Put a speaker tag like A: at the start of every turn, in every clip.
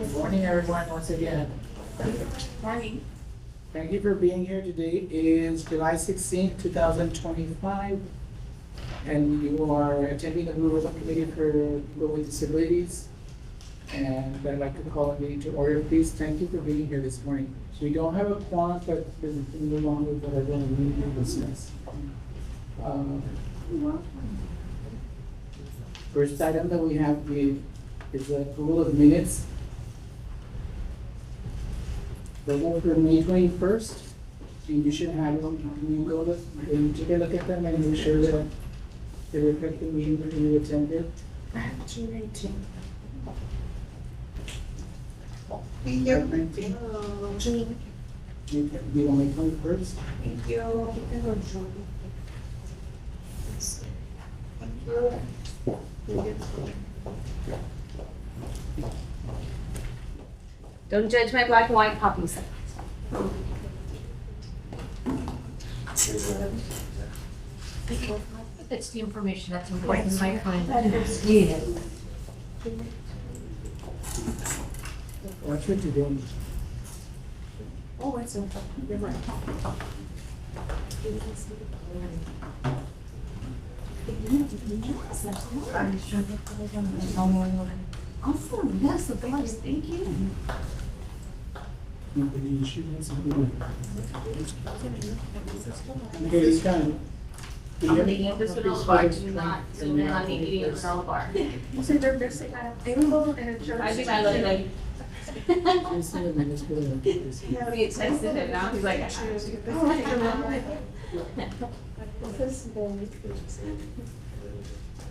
A: Good morning, everyone, once again.
B: Morning.
A: Thank you for being here. Today is July 16th, 2025. And you are attending the Blue Ribbon Committee for People with Disabilities. And I'd like to call a meeting to order, please. Thank you for being here this morning. We don't have a quorum, but there's a few longer that are going to need to discuss. First item that we have is the approval of minutes. The one for May 21st, and you should have them. You go to, and take a look at them and make sure that they reflect the meeting that you attended.
B: I have June 18th.
A: Thank you.
B: June.
A: You on May 21st?
B: Thank you.
C: Don't judge my black and white copies. It's the information that's important to my client. Yeah.
A: Watch what you're doing.
B: Oh, it's so tough. You're right.
C: Awesome, that's the best, thank you.
A: You should have something. Okay, it's done.
C: I'm eating a granola bar, do not, so then I'm eating a granola bar.
B: So they're missing out. I don't know, and it's
C: I think I look like.
A: Just send them in this building.
C: He texted him now, he's like,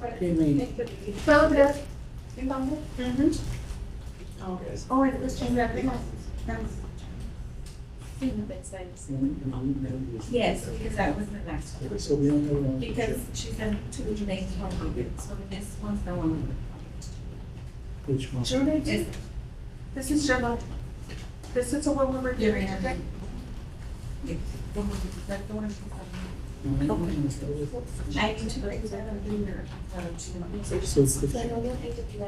A: Okay, May.
B: Well, good. You found it? Mm-hmm. Oh, wait, let's change that. Yes, because that was the next one.
A: So we don't know.
B: Because she said to the next one, so this one's the one.
A: Which one?
B: June 18th. This is Gemma. This is the one we were doing today. That's the one. I need to break that up in there.
A: So it's the.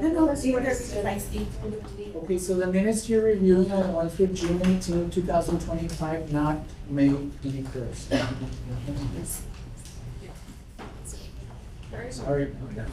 B: No, let's see what I see.
A: Okay, so the minutes you're reviewing are the ones for June 18, 2025, not May 21st. Sorry about that.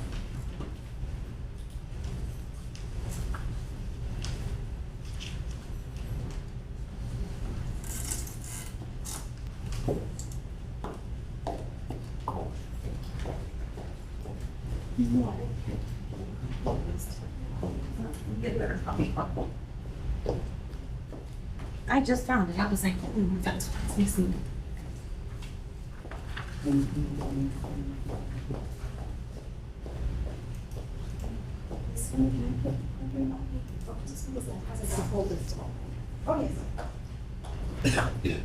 B: I just found it. I was like, that's what's missing. Oh, yes.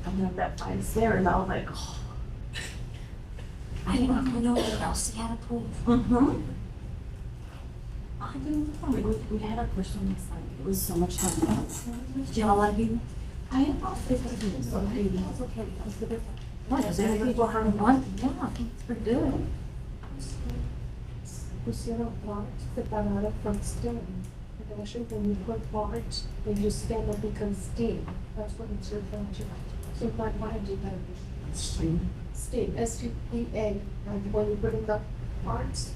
C: I'm not that fine there, and I was like, oh. I didn't even know what else he had a pool. Mm-hmm. I didn't know. We had a person this time. It was so much fun. Did you have a lot of people? I didn't know if they were doing so many. It's okay. What is there? People having fun? Yeah, it's pretty good.
D: Pusieron plot separada from steam. And actually, when you put plot, when you stand up becomes steam. That's what it's referring to. So why do that?
A: Steam.
D: Steam, S-T-E-A. And when you put in the parts,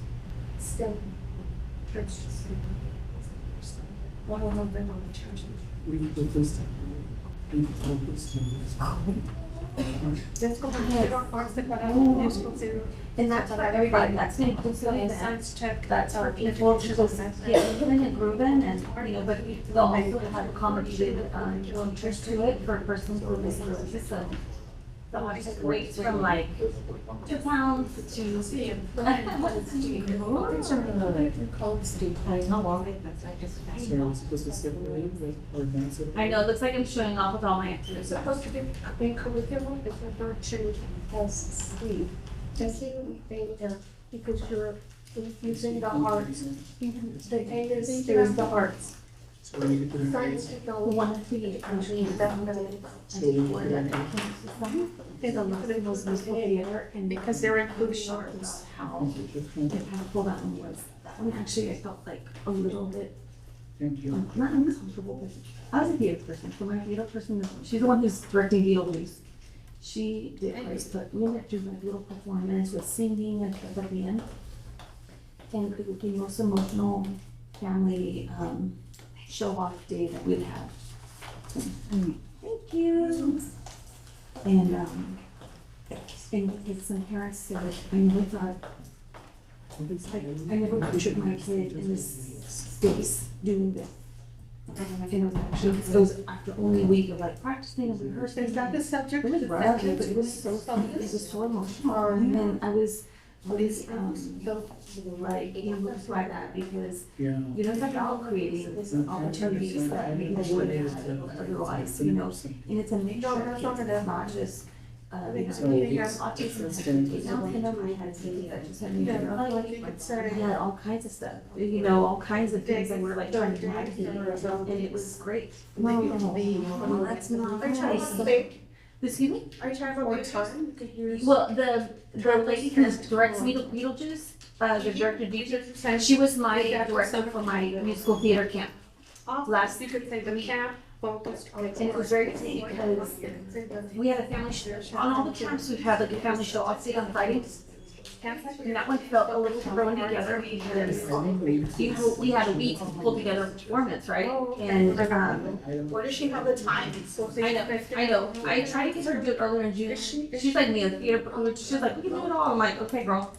D: steam. It's just one of them on the church.
A: We put this. We put this.
D: Let's go ahead. Arts separado,
C: And that's for everybody, that's inclusive of
D: science check.
C: that's for people to just get moving and grooving and, you know, but they'll also have accommodated, interest to it for persons with disabilities, so. The weights from like 2 pounds to.
A: So we're supposed to separate with or advance it?
C: I know, it looks like I'm showing off with all my
D: It's
C: answers.
D: supposed to be in curriculum, it's referred to as sleep. Because you're using the arts. The A is the arts.
A: So we need to put in
D: Science,
A: grades.
C: One of the, actually,
A: So we need to put in grades.
D: Is a lot of those musical theater, and because they're including arts.
C: how impactful that one was. That one actually, I felt like a little bit,
A: Thank you.
C: not uncomfortable, but I was a theater person, so my theater person, she's the one who's directing Beetlejuice. She did great, but we ended up doing like a little performance with singing and stuff at the end. And it was the most emotional family, show off day that we'd have. So, thank you. And it's some parents said, I never thought, like, I never pictured my kid in this space doing this. And it was actually, it was after only a week of like practicing and rehearsing.
D: Is that the subject?
C: It was rough, but it was so fun, it was so emotional. And I was, like, moved by that because,
A: Yeah.
C: you know, it's like all creating these opportunities that people would have otherwise, you know. And it's a mixture, it's not just,
A: So
C: we
A: it's-
C: have autism, I had TV that just had me, I had all kinds of stuff, you know, all kinds of things that were like trying to navigate, and it was great. Well, that's not nice. Excuse me?
D: Are you trying to avoid time?
C: Well, the lady who directs Beetlejuice, the director of Beetlejuice, she was my director for my musical theater camp. Last,
D: You could say the camp focused on.
C: and it was very exciting because we had a family show, on all the camps we've had like a family show off stage on Fridays. And that one felt a little thrown together because we had a week to pull together a performance, right? And, where does she have the time? I know, I tried to get her to do it earlier in June, she's like me, a theater, she's like, we can do it all, I'm like, okay, girl.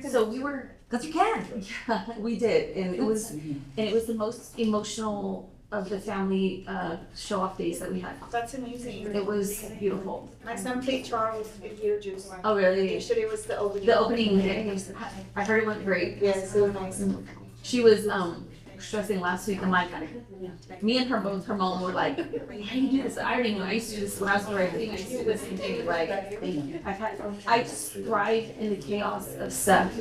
C: So we were, cause you can, yeah, we did, and it was the most emotional of the family, show-off days that we had.
B: That's amazing.
C: It was beautiful.
B: My son played Charles in Beetlejuice.
C: Oh, really?
B: Yesterday was the opening.
C: The opening day, I heard it went great.
B: Yes, it was nice.
C: She was, stressing last week, I'm like, me and her mom were like, why do you do this? I already know, I used to do this when I was writing, I used to do this and things like, I just thrive in the chaos of stuff.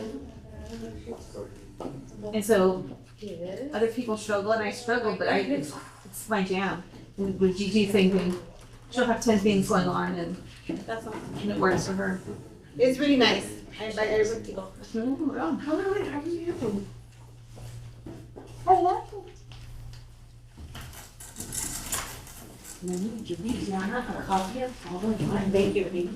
C: And so, other people struggle and I struggle, but it's my jam. And with Gigi thinking, she'll have 10 things going on and it works for her.
B: It's really nice. I invite everybody to go.
C: How are you? Hello. A copy of all the time. Thank you.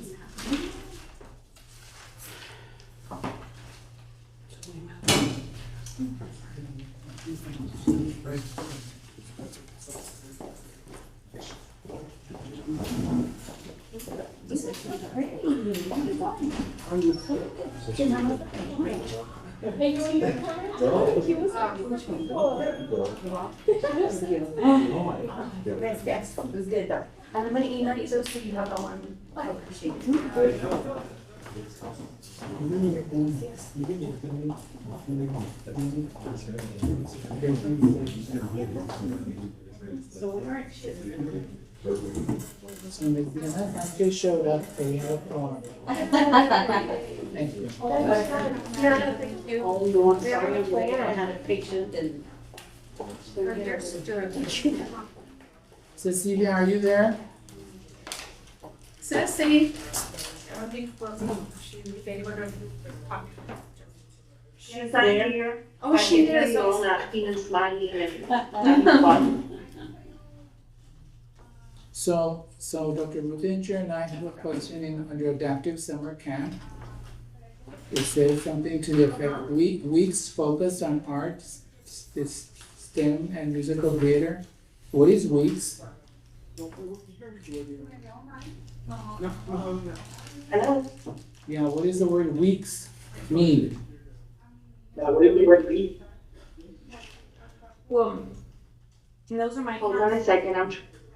C: Yes, it was good though. And I'm gonna email you those so you have the one. I appreciate it.
A: So maybe I showed up, they have a problem. Thank you.
D: Yeah, thank you.
E: Only the one sorry where I had a patient and.
A: Cecilia, are you there?
D: Ceci.
E: She's not here.
D: Oh, she is.
E: All laughing and smiling and.
A: So Dr. Ruthinger and I have a question under adaptive summer camp. It says something to the effect, weeks focused on arts, STEM and musical theater. What is weeks?
E: Hello?
A: Yeah, what does the word weeks mean?
C: Well, those are my
E: Hold on a
C: hands.
E: second, I'm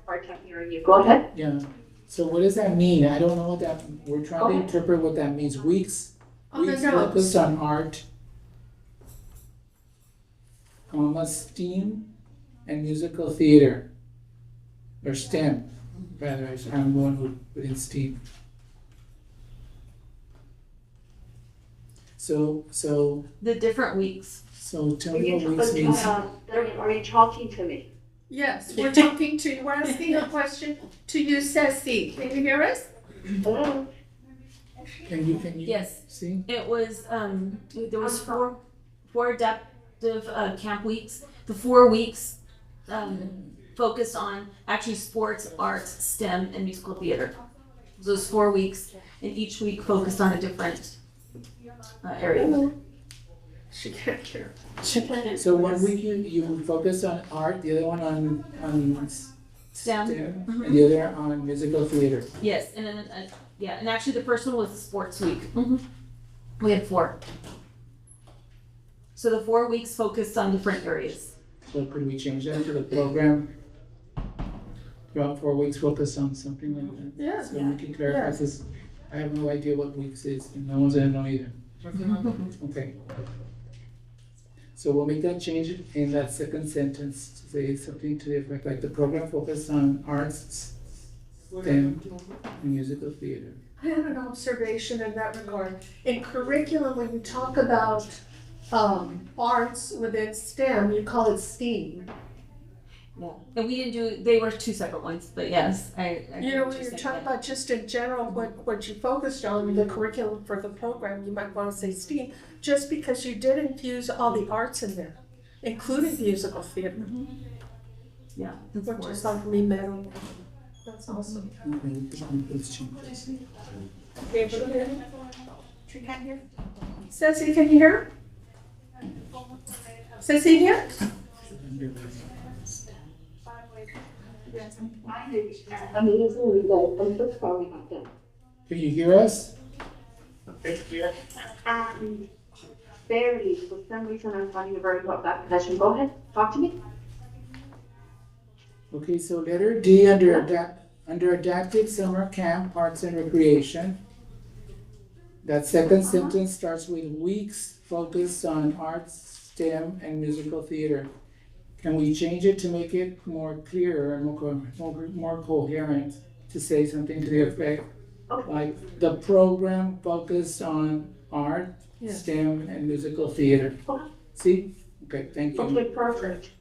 E: hard time hearing you. Go ahead.
A: Yeah, so what does that mean? I don't know what that, we're trying to
E: Okay.
A: interpret what that means. Weeks,
B: On the
A: weeks
B: notes.
A: focused on art, STEAM, and musical theater. Or STEM, rather, I'm the one who put in STEAM. So
C: The different weeks.
A: tell me what weeks means.
E: Are you talking to me?
B: Yes, we're talking to you, we're asking a question to you, Ceci. Can you hear us?
E: Hello?
A: Can you
C: Yes.
A: see?
C: It was, there was four adaptive, camp weeks. The 4 weeks, focused on actually sports, arts, STEM, and musical theater. Those 4 weeks, and each week focused on a different, area.
B: She can't hear.
A: So 1 week you focus on art, the other one on
C: STEM.
A: and the other on musical theater.
C: Yes, and then, yeah, and actually the first one was the sports week. We had 4. So the 4 weeks focused on different areas.
A: So could we change that to the program? Throughout 4 weeks, focus on something like that.
B: Yeah.
A: So we can clarify
B: Yeah.
A: this. I have no idea what weeks is, and no one's gonna know either. Okay. So we'll make that change in that second sentence to say something to the effect like the program focused on arts, STEM, and musical theater.
B: I have an observation in that regard. In curriculum, when you talk about arts within STEM, you call it STEAM.
C: Yeah. And we didn't do, they were 2 separate ones, but yes, I
B: You know,
C: what
B: when you're
C: saying,
B: talking
C: yeah.
B: about just in general, what you focused on in the curriculum for the program, you might want to say STEAM, just because you did infuse all the arts in there, including musical theater,
C: Yeah. that's
B: which
C: four.
B: is like me, metal. That's awesome.
A: Okay, let's change this.
B: She can't hear? Ceci, can you hear? Ceci here?
E: I mean, it's really good. I'm so sorry about that.
A: Can you hear us?
E: Barely, for some reason I'm finding it very hard that connection. Go ahead, talk to me.
A: Okay, so letter D under adaptive summer camp, arts and recreation. That second sentence starts with weeks focused on arts, STEM, and musical theater. Can we change it to make it more clear and more coherent to say something to the effect like the program focused on art,
B: Yes.
A: STEM, and musical theater?
E: Okay.
A: See? Okay, thank you.
E: Okay, perfect.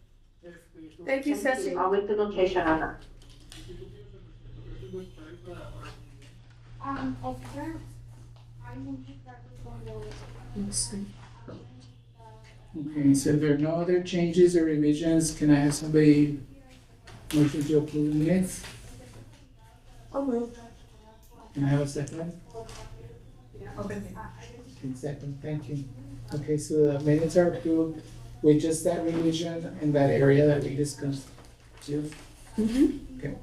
B: Thank you, Ceci.
E: I'll make the notation on that.
A: Okay, so if there are no other changes or revisions, can I have somebody motion to approve the minutes?
B: I'll move.
A: Can I have a second?
B: Okay.
A: Okay, second, thank you. Okay, so the minutes are approved with just that revision in that area that we discussed. Jill? Okay.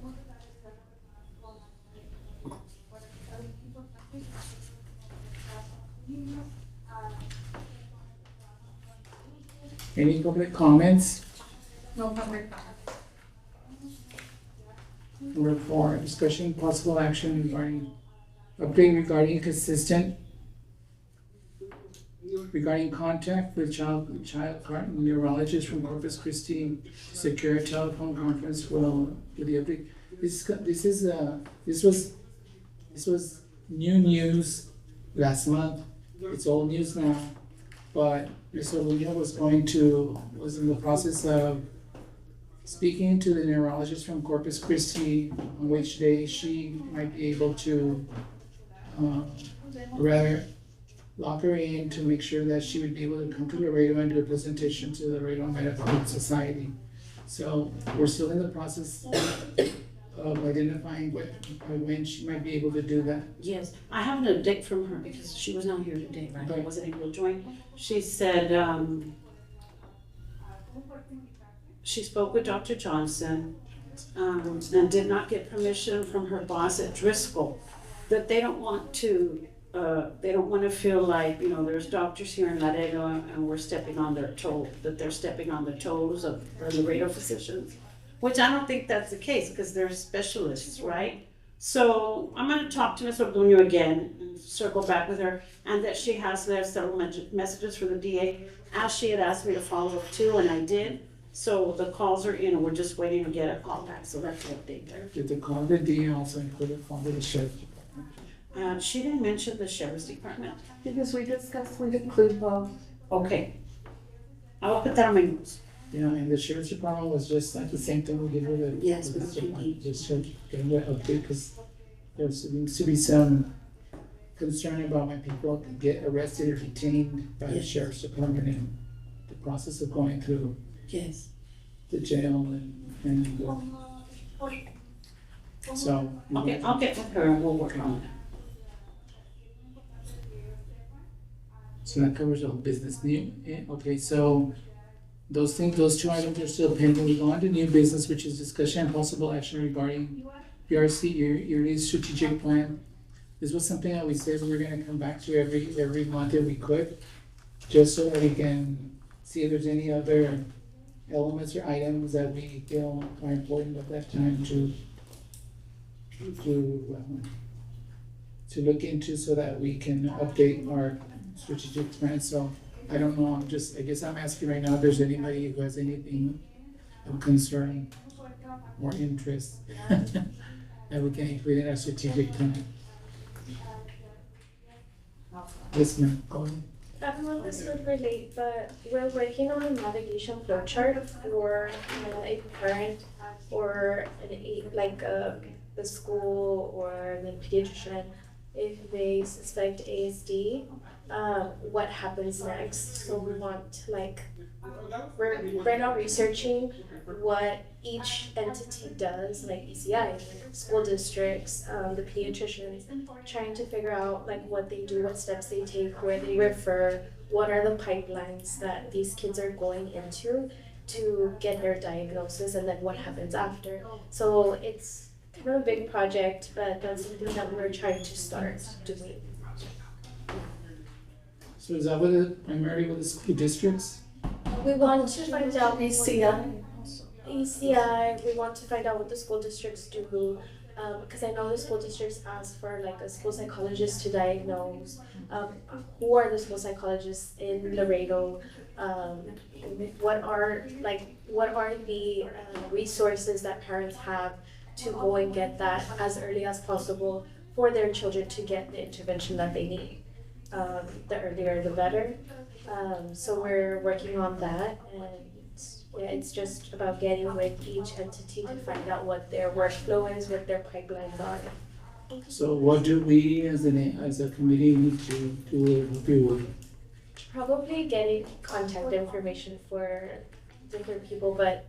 A: Any public comments?
B: No public.
A: Number 4, discussion possible action regarding update regarding contact with child neurologist from Corpus Christi, secure a telephone conference with the update. This was new news last month. It's old news now, but Ms. Olivia was in the process of speaking to the neurologist from Corpus Christi on which day she might be able to rather lock her in to make sure that she would be able to come to the radio and do a presentation to the Radio Medical Society. So we're still in the process of identifying when she might be able to do that.
F: Yes, I have an update from her because she was not here today, right?
A: Okay.
F: I wasn't able to join. She said, she spoke with Dr. Johnson, and did not get permission from her boss at Driscoll, that they don't want to feel like, you know, there's doctors here in Laredo and we're stepping on their toe, that they're stepping on the toes of the Laredo physicians, which I don't think that's the case because they're specialists, right? So I'm gonna talk to Ms. Orduño again and circle back with her, and that she has left several messages for the DA, as she had asked me to follow up too, and I did. So the calls are in, and we're just waiting to get a call back, so that's the update there.
A: Did the call the DA also include a phone to the sheriff?
F: She didn't mention the sheriff's department.
B: Because we discussed, we'd include both.
F: Okay. I will put that on my notes.
A: Yeah, and the sheriff's department was just like the same thing we did with the.
F: Yes,
A: with
F: with
A: the
F: the
A: department, just getting the update, because there seems to be some concern about when people get arrested or detained by the
F: Yes.
A: sheriff's department and the process of going through
F: Yes.
A: the jail and so.
F: Okay, I'll get with her and we'll work on it.
A: So that covers all business new, okay, so those things, those two items are still pending. We go on to new business, which is discussion and possible action regarding PRC yearly strategic plan. This was something that we said we were gonna come back to every month if we could, just so that we can see if there's any other elements or items that we feel are important at that time to look into so that we can update our strategic plan. So I don't know, I guess I'm asking right now if there's anybody who has anything of concern or interest that we can include in our strategic plan. Yes, ma'am, go ahead.
G: I don't know if this would relate, but we're working on a navigation flowchart for a parent or the school or the pediatrician. If they suspect ASD, what happens next? So we want we're right now researching what each entity does, like ECI, school districts, the pediatricians, trying to figure out what they do, what steps they take, where they refer, what are the pipelines that these kids are going into to get their diagnosis, and then what happens after. So it's kind of a big project, but that's something that we're trying to start doing.
A: So is that primarily with the school districts?
G: We want to find out
B: ECI.
G: ECI, we want to find out what the school districts do, because I know the school districts ask for a school psychologist to diagnose. Who are the school psychologists in Laredo? What are the resources that parents have to go and get that as early as possible for their children to get the intervention that they need. The earlier the better. So we're working on that, and it's just about getting with each entity to find out what their workflow is, what their pipelines are.
A: So what do we as a committee need to help you with?
G: Probably getting contact information for different people, but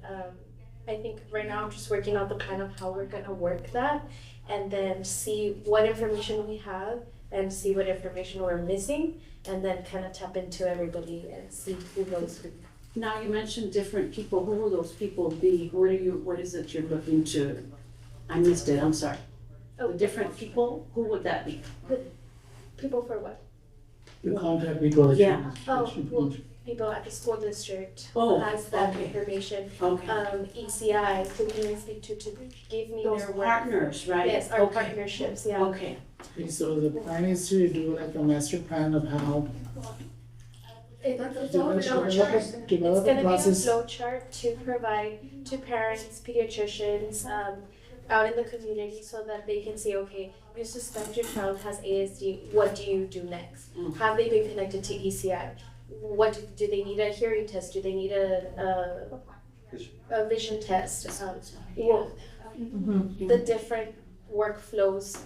G: I think right now I'm just working out the plan of how we're gonna work that, and then see what information we have and see what information we're missing, and then kind of tap into everybody and see who knows who.
F: Now, you mentioned different people. Who will those people be? What is it you're looking to? I missed it, I'm sorry.
G: Oh,
F: The different people, who would that be?
G: people for what?
A: The contact people that
F: Yeah.
G: Well, people at the school district
F: Oh,
G: has that
F: okay.
G: information.
F: Okay.
G: ECI, who can I speak to give me
F: Those
G: their work.
F: partners, right?
G: Yes, our
F: Okay.
G: partnerships, yeah.
F: Okay,
A: Okay, so the plan is to do like a master plan of how
G: Develop a
A: develop
G: It's
A: a
G: gonna be a
A: process.
G: flow chart to provide to parents, pediatricians, out in the community so that they can say, okay, you suspect your child has ASD, what do you do next?
F: Mm.
G: Have they been connected to ECI? What do they need a hearing test? Do they need a vision test? The different workflows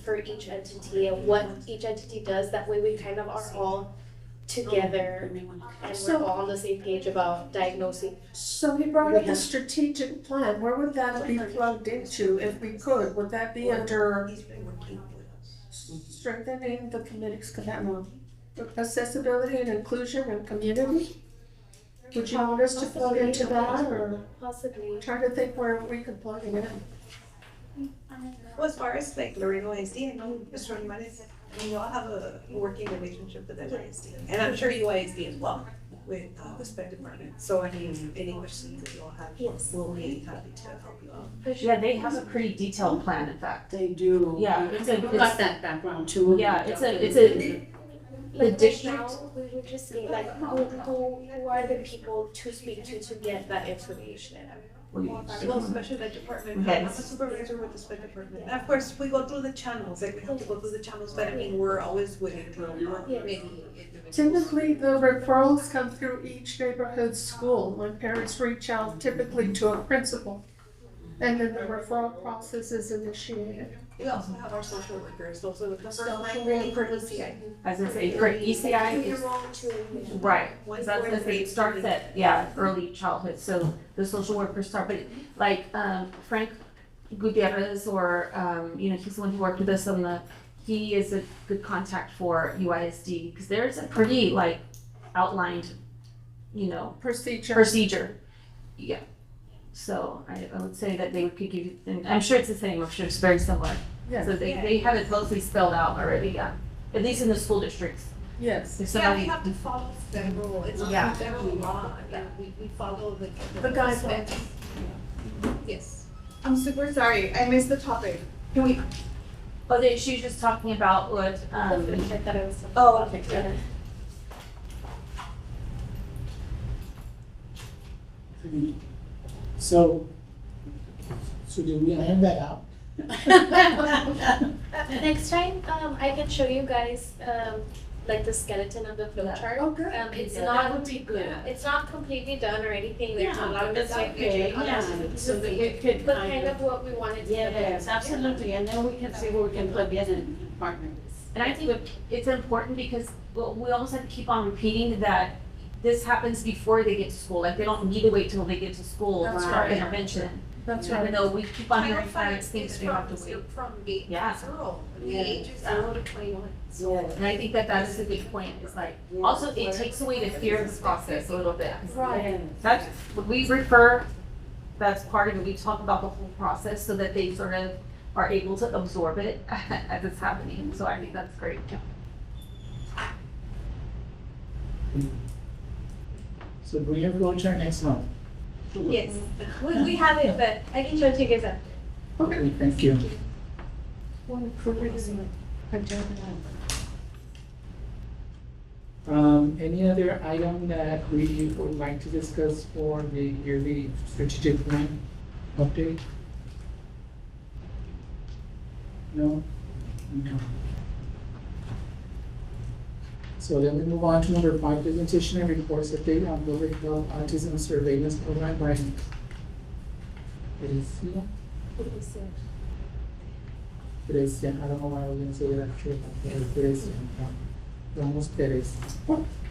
G: for each entity and what each entity does. That way we kind of are all together and we're all on the same page about diagnosing.
B: So he brought up the strategic plan. Where would that be plugged into if we could? Would that be under strengthening the committee's accessibility and inclusion and community? Would you want us to plug into that, or
G: Possibly.
B: trying to think where we could plug it in?
H: Well, as far as like Laredo ISD, I know Mr. Olivares, we all have a working relationship with ISD. And I'm sure UISD as well with the spec department. So I mean, any questions that you all have,
G: Yes.
H: we'll be happy to help you out.
G: For sure.
C: Yeah, they have a pretty detailed plan, in fact.
F: They do.
C: Yeah, it's a,
F: We've got that background too.
C: yeah, it's a,
G: Like right
C: district-
G: now, we would just need like who are the people to speak to get that information.
H: Well, special ed department,
C: Okay.
H: I'm a supervisor with the spec department. And of course, we go through the channels, like we have to go through the channels, but I mean, we're always willing to help
G: Yes.
H: any individuals.
B: Typically, the referrals come through each neighborhood school when parents reach out typically to a principal. And then the referral process is initiated.
H: We also have our social workers, those are the first
B: Social
H: line for
B: workers.
H: ECI.
C: as I say, for ECI,
G: Two-year
C: it's,
G: old to
C: right, because that's what they start at, yeah, early childhood, so the social workers start, but like, Frank Gutierrez, or, he's the one who worked with us on he is a good contact for UISD, because there's a pretty, like, outlined, procedure. Yeah. So I would say that they could give you, and I'm sure it's the same, I'm sure it's very similar.
B: Yes.
C: So they have it mostly spelled out already, yeah, at least in the school districts.
B: Yes.
C: If
H: Yeah, we
C: somebody,
H: have to follow federal, it's
C: Yeah.
H: not federal law, yeah, we follow
B: The guidelines.
H: specs. Yes.
I: I'm super sorry, I missed the topic. Can we?
C: she's just talking about what,
G: I thought it was.
I: Oh, okay.
G: Yeah.
A: So do we hand that out?
G: Next time, I can show you guys, like the skeleton of the flow chart.
B: Oh, good.
G: It's
C: Yeah,
G: not.
C: that would be good.
G: It's not completely done or anything, there's a lot of
F: That's
G: stuff.
F: okay, yeah, so that it could
G: But
F: kind
G: kind
F: of.
G: of what we wanted to.
F: Yes, absolutely, and then we can see where we can plug in and partner this.
C: and I think it's important because we almost have to keep on repeating that this happens before they get to school, like they don't need to wait till they get to school
B: That's
C: for
B: right.
C: intervention.
B: That's
C: Even
B: right.
C: though we keep on
H: Title
C: hearing parents
H: V
C: think
H: is
C: they have to wait.
H: from 8
C: Yeah.
H: to 0, the
F: Yeah.
H: age is 0 to 21.
C: And I think that is a good point, it's like, also it takes away the fear of the process a little bit.
B: Right.
C: That's, when we refer, that's part of it, we talk about the whole process so that they sort of are able to absorb it as it's happening, so I think that's great.
A: So bring your flow chart next month.
G: Yes, we have it, but I can show it to you guys after.
A: Okay, thank you. Any other item that we would like to discuss for the yearly strategic plan update? No? No. So then we move on to number 5, presentation and reports update on public health autism surveillance program by Teresa. Teresa, I don't know why I was gonna say that, sure, Teresa, almost Teresa.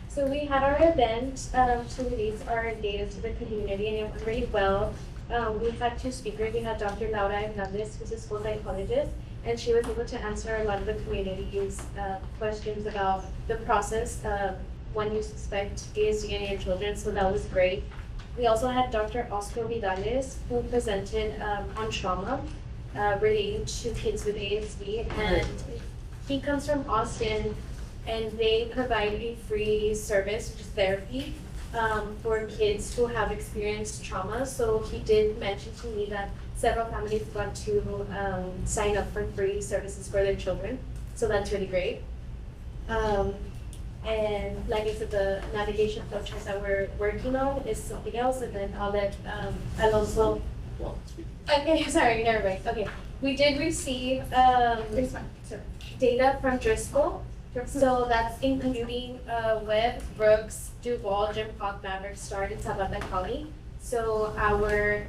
G: So we had our event to release our data to the community, and it went really well. We had 2 speakers. We had Dr. Laura Hernandez, who's a school psychologist, and she was able to answer a lot of the community's questions about the process when you suspect ASD in your children, so that was great. We also had Dr. Oscar Vidales, who presented on trauma relating to kids with ASD, and he comes from Austin, and they provide a free service, which is therapy, for kids who have experienced trauma. So he did mention to me that several families got to sign up for free services for their children. So that's really great. And like I said, the navigation flow charts that we're working on is something else, and then I'll let Alonso. Okay, sorry, never mind. Okay, we did receive data from Driscoll. So that's including Webb, Brooks, Duval, Jim Park, Maverick, Start, and Zapata County. So our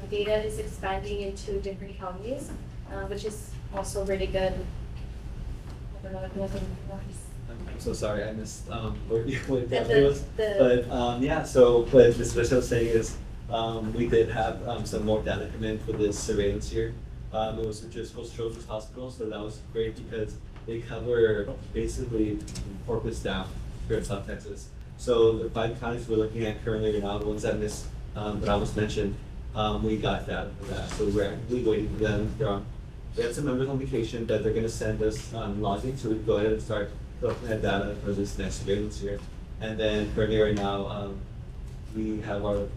G: data is expanding into different counties, which is also really good. I don't know if you have any remarks.
J: I'm so sorry, I missed what the
G: And
J: update was.
G: the-
J: But yeah, so what this special was saying is we did have some more data come in for this surveillance here. It was just Children's Hospital, so that was great because they cover basically Corpus down here in South Texas. So the 5 counties we're looking at currently right now, the ones that missed, that I almost mentioned, we got that for that. So we're actively waiting for them. We have some members on vacation that they're gonna send us login, so we can go ahead and start looking at data for this next surveillance year. And then currently right now, we have our,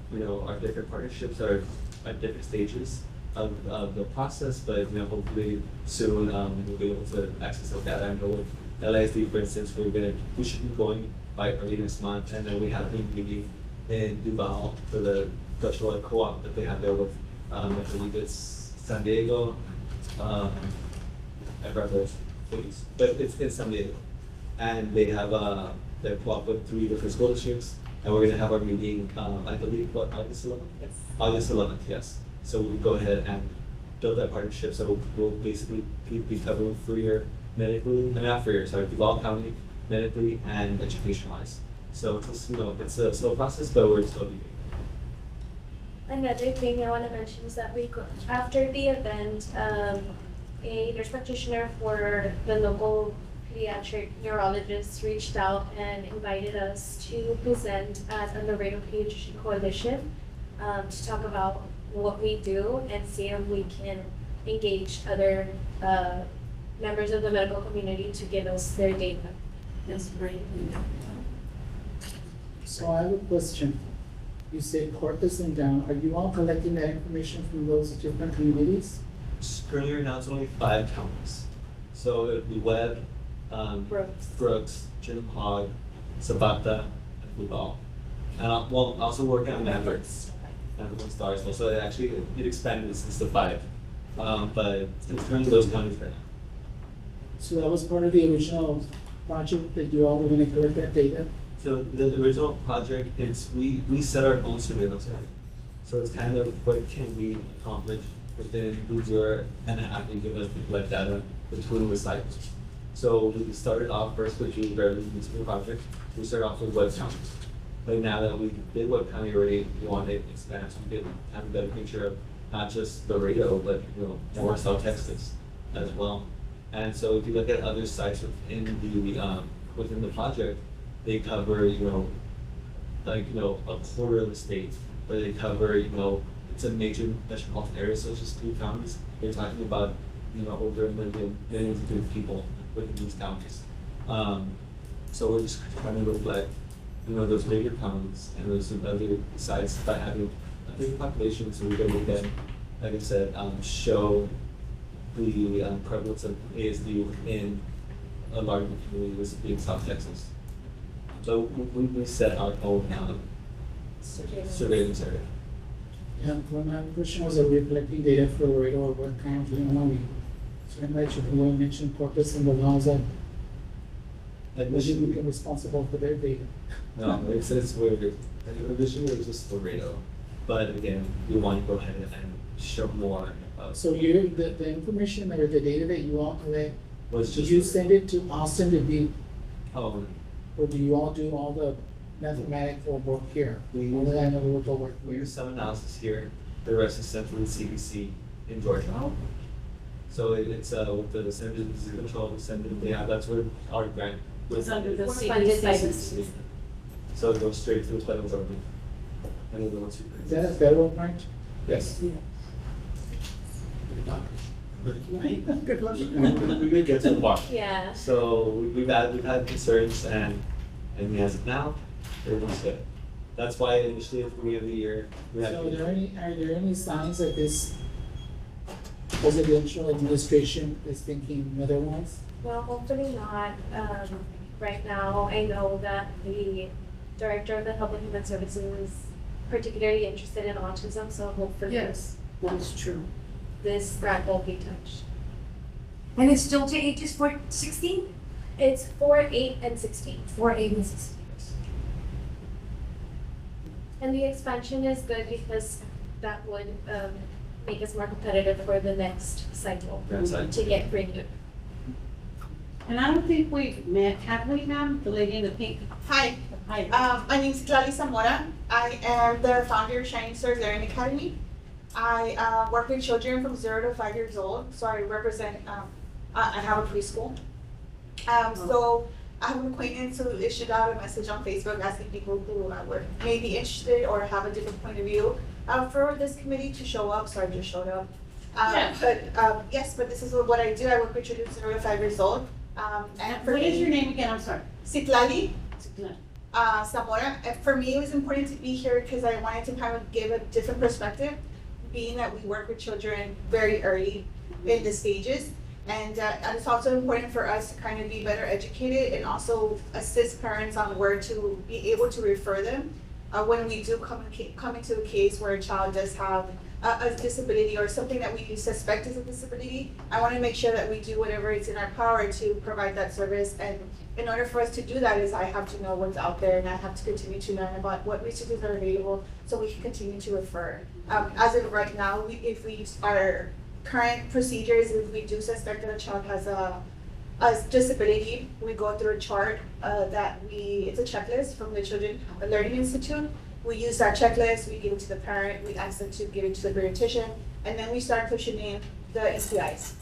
J: our different partnerships that are at different stages of the process, but hopefully soon we'll be able to access that data. And go with LASD, for instance, we should be going by early next month, and then we have a meeting in Duval for the industrial co-op that they have there with, I believe it's San Diego, I'd rather cities, but it's in San Diego. And they have their co-op with 3 different school districts, and we're gonna have our meeting, I believe, August 11th? Yes. August 11th, yes. So we'll go ahead and build that partnership, so we'll basically be covering freer medically, not freer, sorry, Duval County medically and education-wise. So it's a slow process, but we're still beginning.
G: Another thing I want to mention is that after the event, a nurse practitioner for the local pediatric neurologist reached out and invited us to present at a Laredo Pediatrician Coalition to talk about what we do and see if we can engage other members of the medical community to give us their data.
C: That's great.
A: So I have a question. You said Corpus and down. Are you all collecting that information from those different communities?
J: Currently right now it's only 5 counties. So it would be Webb, Brooks, Hogg, Zapata, and Duval. And we'll also work on Mavericks and the Stars as well. So it expanded since the 5. But it's currently those counties right now.
A: So that was part of the original project that you all were going to collect that data?
J: So the original project is we set our own surveillance area. So it's kind of what can we accomplish within 2.5 and give us the collect data between the sites. So we started off first with June Beverly Municipal Project. We started off with Webb County. But now that we did Webb County already, we want to expand so we can have a better picture of not just Laredo, but more South Texas as well. And so if you look at other sites within the project, they cover, a quarter of the state, but they cover, it's a major metropolitan area, so it's just 3 counties. You're talking about, over millions of people within these counties. So we're just trying to reflect, those bigger counties and those other sites by having a bigger population, so we're going to, like I said, show the prevalence of ASD in a larger community, this being South Texas. So we set our own surveillance area.
A: Yeah, well, my question was, are we collecting data for Laredo or what kind of, so I mentioned, you mentioned Corpus and the laws that we should be responsible for their data.
J: No, it's weird. Originally it was just Laredo, but again, we want to go ahead and show more.
A: So the information or the data that you all collect,
J: Was
A: do
J: just
A: you send it to Austin to be,
J: oh,
A: or do you all do all the mathematical work here?
J: We
A: All the analytical work
J: we
A: here?
J: use some analysis here. The rest is sent to the CDC in Georgia. So it's with the Centers of Disease Control, that's where our grant was.
C: It's under the
B: Funded by the
C: CDC.
J: So it goes straight to the federal government. And the ones who.
A: Is that a federal grant?
J: Yes.
A: Good luck.
J: We may get to the bottom.
G: Yeah.
J: So we've had concerns and as of now, everyone's good. That's why initially at the beginning of the year, we had.
A: So are there any signs that this presidential administration is thinking otherwise?
G: Well, hopefully not. Right now, I know that the director of the Health and Human Services is particularly interested in autism, so hopefully
B: Yes, that's true.
G: this grant won't be touched.
C: And it's still to ages 16?
G: It's 4, 8, and 16.
C: 4, 8, and 16.
G: And the expansion is good because that would make us more competitive for the next cycle
J: Grant cycle.
G: to get renewed.
F: And I don't think we've met, have we, ma'am? The lady in the pink.
I: Hi,
F: Hi.
I: my name is Lali Zamora. I am the founder of Shining Stars Learning Academy. I work with children from 0 to 5 years old, so I represent, I have a preschool. So I have an acquaintance who issued out a message on Facebook asking people who were maybe interested or have a different point of view for this committee to show up, so I just showed up. Yes, but this is what I do. I work with children 0 to 5 years old. And for
F: What is
I: me,
F: your name again? I'm sorry.
I: Citlali Zamora. And for me, it was important to be here because I wanted to kind of give a different perspective, being that we work with children very early in the stages. And it's also important for us to kind of be better educated and also assist parents on where to be able to refer them when we do come into a case where a child does have a disability or something that we suspect is a disability. I want to make sure that we do whatever is in our power to provide that service. And in order for us to do that is I have to know what's out there and I have to continue to learn about what resources are available so we can continue to refer. As of right now, if we use our current procedures, if we do suspect that a child has a disability, we go through a chart it's a checklist from the Children Learning Institute. We use that checklist, we give it to the parent, we ask them to give it to the pediatrician, and then we start pushing in the ECIs.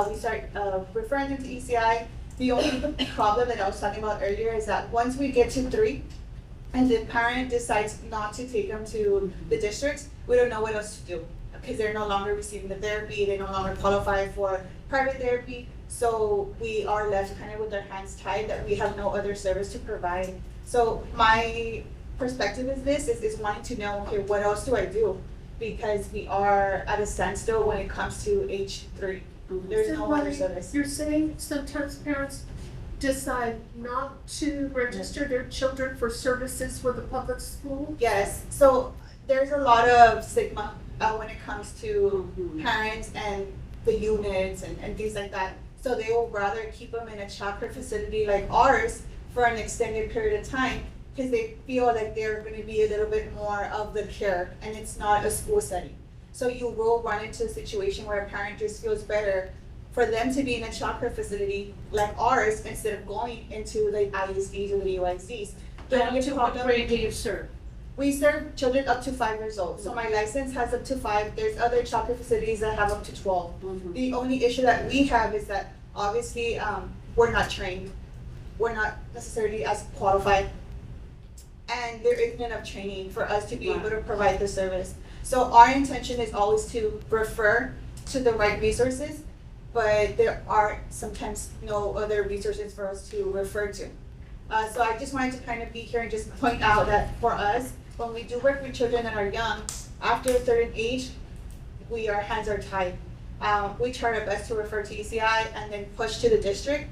I: We start referring them to ECI. The only problem that I was talking about earlier is that once we get to 3, and the parent decides not to take them to the districts, we don't know what else to do because they're no longer receiving the therapy, they no longer qualify for private therapy, so we are left kind of with our hands tied that we have no other service to provide. So my perspective is wanting to know, okay, what else do I do? Because we are at a standstill when it comes to age 3. There's no other service.
B: You're saying sometimes parents decide not to register their children for services for the public school?
I: Yes, so there's a lot of stigma when it comes to parents and the units and things like that. So they will rather keep them in a childcare facility like ours for an extended period of time because they feel like they're going to be a little bit more of the care and it's not a school setting. So you will run into a situation where a parent just feels better for them to be in a childcare facility like ours instead of going into the ISDs or the UISDs.
F: What grade do you serve?
I: We serve children up to 5 years old. So my license has up to 5. There's other childcare facilities that have up to 12. The only issue that we have is that obviously we're not trained. We're not necessarily as qualified. And there isn't enough training for us to be able to provide the service. So our intention is always to refer to the right resources, but there are sometimes no other resources for us to refer to. So I just wanted to kind of be here and just point out that for us, when we do work with children that are young, after a certain age, our hands are tied. We try our best to refer to ECI and then push to the district,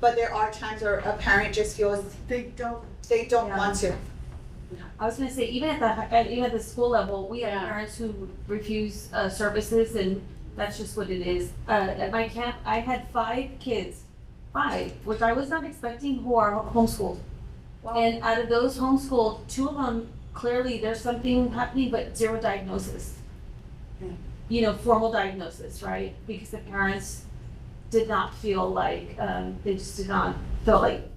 I: but there are times where a parent just feels they don't want to.
C: I was gonna say, even at the school level, we have parents who refuse services, and that's just what it is. At my camp, I had 5 kids, which I was not expecting, who are homeschooled. Wow. And out of those homeschooled, 2 of them, clearly there's something happening, but 0 diagnosis. Formal diagnosis, right? Because the parents did not feel like, they just did not feel like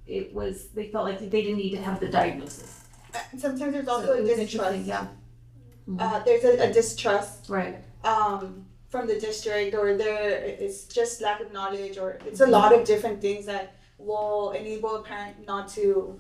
C: they felt like they didn't need to have the diagnosis.
I: And sometimes there's also a distrust.
C: Yeah.
I: There's a distrust.
C: Right.
I: From the district, or it's just lack of knowledge, or it's a lot of different things that will enable a parent not to.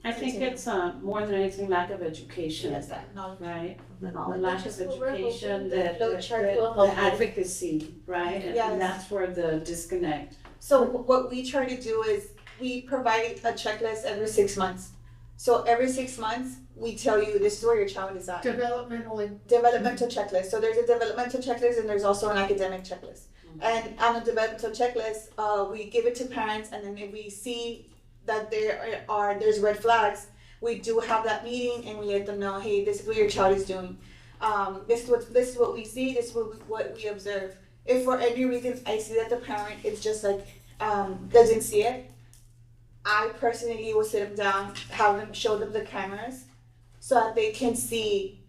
F: I think it's more than anything lack of education.
I: Yes, that knowledge.
F: Right.
C: The
F: The
C: knowledge.
F: lack of education,
G: the
F: the advocacy, right?
I: Yes.
F: And that's where the disconnect.
I: So what we try to do is we provide a checklist every 6 months. So every 6 months, we tell you this is where your child is at. Developmental checklist. So there's a developmental checklist and there's also an academic checklist. And on the developmental checklist, we give it to parents, and then if we see that there's red flags, we do have that meeting and we let them know, hey, this is what your child is doing. This is what we see. This is what we observe. If for any reason I see that the parent is just like doesn't see it, I personally will sit them down, have them show them the cameras, so that they can see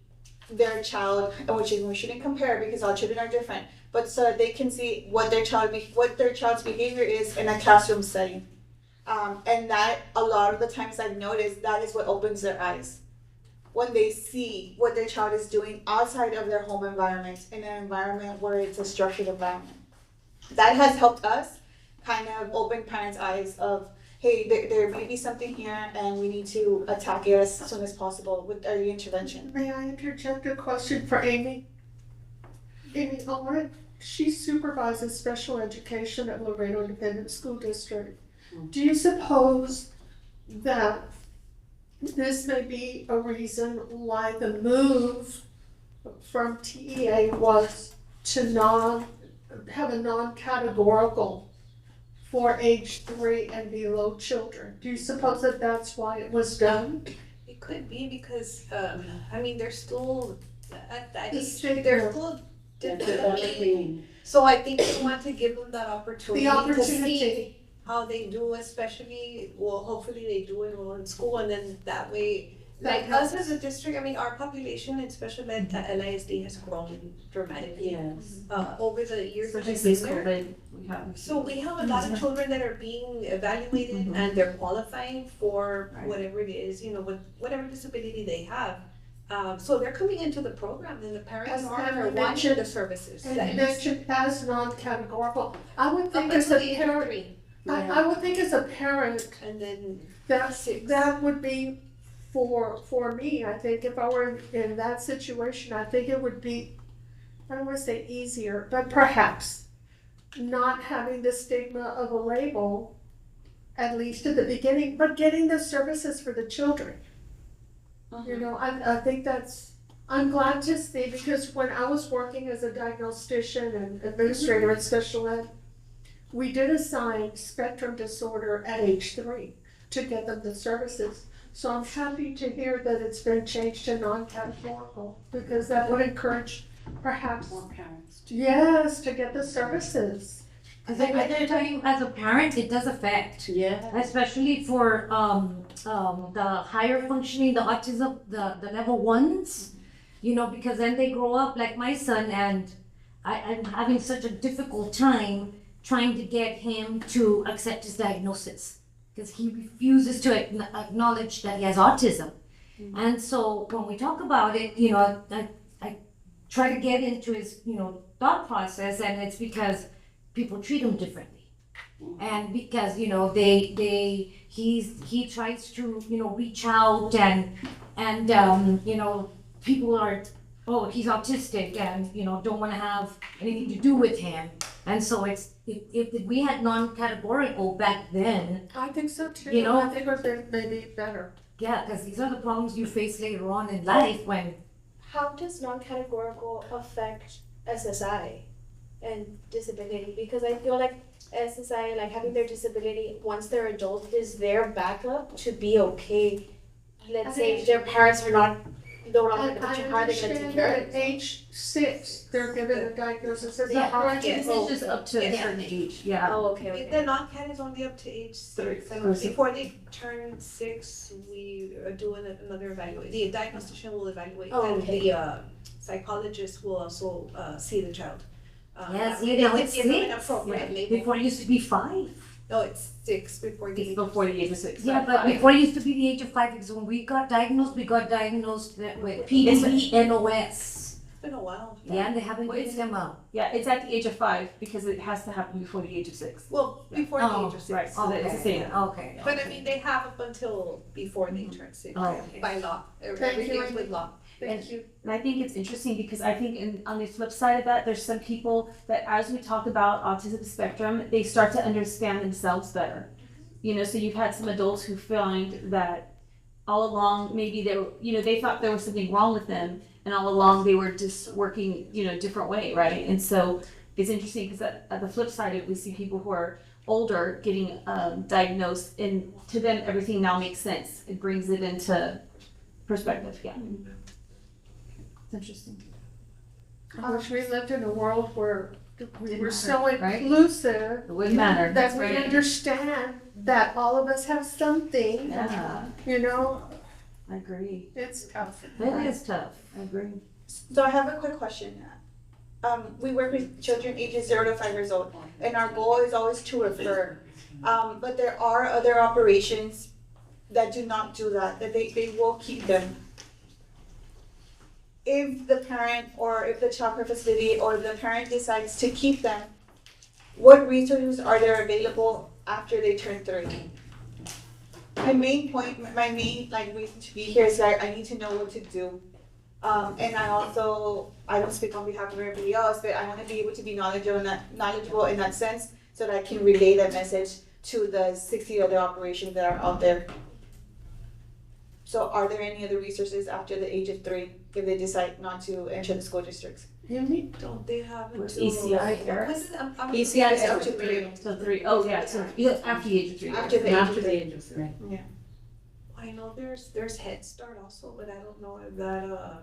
I: their child, which we shouldn't compare because all children are different, but so that they can see what their child's behavior is in a classroom setting. And that a lot of the times I've noticed that is what opens their eyes. When they see what their child is doing outside of their home environment, in an environment where it's a structured environment. That has helped us kind of open parents' eyes of, hey, there may be something here and we need to attack it as soon as possible with early intervention.
B: May I interject a question for Amy? Amy Allred, she supervises special education at Laredo Independent School District. Do you suppose that this may be a reason why the move from TEA was to have a non-categorical for age 3 and below children? Do you suppose that that's why it was done?
H: It could be because, I mean, they're still, at that
B: The
H: age,
B: stigma.
H: they're still developing. So I think we want to give them that opportunity
B: The
H: to
B: opportunity.
H: see how they do, especially, well, hopefully they do enroll in school, and then that way,
B: That
H: like us as a district, I mean, our population in special ed at LISD has grown dramatically.
C: Yes.
H: Over the years that
C: Especially
H: I've been
C: since
H: there.
C: COVID, we have.
H: So we have a lot of children that are being evaluated and they're qualifying for whatever it is, you know, with whatever disability they have. So they're coming into the program and the parents
B: As
H: are
B: Hannah
H: wanting
B: mentioned-
H: the services.
B: And
H: that-
B: mentioned as non-categorical. I would
H: Up
B: think as a
H: until the age of
B: parent,
H: 3,
B: I would think as a parent,
H: and then
B: that,
H: 6.
B: that would be for me, I think if I were in that situation, I think it would be, I don't wanna say easier, but perhaps not having the stigma of a label, at least at the beginning, but getting the services for the children. You know, I think I'm glad to see, because when I was working as a diagnostician and administrator at special ed, we did assign spectrum disorder at age 3 to get them the services. So I'm happy to hear that it's been changed to non-categorical, because that would encourage perhaps,
F: More parents.
B: yes, to get the services.
C: Because I can tell you, as a parent, it does affect,
F: Yeah.
C: especially for the higher functioning, the autism, the level 1s, you know, because then they grow up like my son, and I'm having such a difficult time trying to get him to accept his diagnosis, because he refuses to acknowledge that he has autism. And so when we talk about it, you know, I try to get into his, you know, thought process, and it's because people treat him differently. And because, you know, he tries to, you know, reach out and you know, people are, oh, he's autistic and, you know, don't want to have anything to do with him. And so if we had non-categorical back then,
B: I think so too.
C: You know-
B: I think it would be maybe better.
C: yeah, because these are the problems you face later on in life when,
G: How does non-categorical affect SSI and disability? Because I feel like SSI, like having their disability once they're adult, is their backup to be okay. Let's say if their parents are not, no longer in the
B: I
G: picture, how are they gonna
B: understand
G: take care
B: that
G: of
B: at
G: themselves?
B: age 6, they're given a diagnosis, is
C: yeah,
B: that correct?
C: this is just up to a
H: Yeah.
C: certain age, yeah.
G: Oh, okay, okay.
H: The non-cat is only up to age 6. And before they turn 6, we are doing another evaluation. The diagnostician will evaluate,
G: Oh,
H: and
G: okay.
H: the psychologist will also see the child.
C: Yes,
H: that way
C: you
H: they
C: know,
H: can
C: it's
H: give them an
C: 6.
H: appropriate label.
C: Before it used to be 5.
H: No, it's 6 before the age.
F: Before the age of 6.
C: Yeah, but before it used to be the age of 5, because when we got diagnosed with PDD-NOS.
H: It's been a while.
C: Yeah, and they haven't
F: Well,
C: given them out.
F: Yeah, it's at the age of 5 because it has to happen before the age of 6.
H: Well, before the
C: Oh,
H: age of 6.
F: Right, so that's the same.
C: Okay.
H: But I mean, they have up until before they turn 6,
C: Oh, okay.
H: by law.
B: you,
H: Everything's
B: Amy.
H: with law.
B: Thank you.
F: And I think it's interesting because I think on the flip side of that, there's some people that as we talk about autism spectrum, they start to understand themselves better. You know, so you've had some adults who find that all along maybe they were, you know, they thought there was something wrong with them, and all along they were just working, you know, a different way, right? And so it's interesting because at the flip side of it, we see people who are older getting diagnosed, and to them everything now makes sense. It brings it into perspective. Yeah, it's interesting.
B: I wish we lived in a world where we were so
C: right?
B: inclusive
C: It wouldn't matter.
B: that we
C: Right.
B: understand that all of us have something,
C: Yeah,
B: you know,
F: I agree.
B: it's tough.
C: it is tough.
F: I agree.
I: So I have a quick question. We work with children ages 0 to 5 years old, and our goal is always to refer. But there are other operations that do not do that, that they will keep them. If the parent or if the child care facility or the parent decides to keep them, what resources are there available after they turn 30? my main point, my main like reason to be here is that I need to know what to do. And I also, I don't speak on behalf of everybody else, but I wanna be able to be knowledgeable in that sense, so that I can relay that message to the 60 other operations that are out there. So are there any other resources after the age of 3 if they decide not to enter the school districts?
H: Don't they have
C: Was
H: until?
C: ECI there?
H: What's it?
I: ECI is up to 3.
C: So 3, oh yeah, so after the age of 3.
I: After the age
A: After
I: of
A: the
I: 3.
A: age of 3.
H: I know there's Head Start also, but I don't know if that,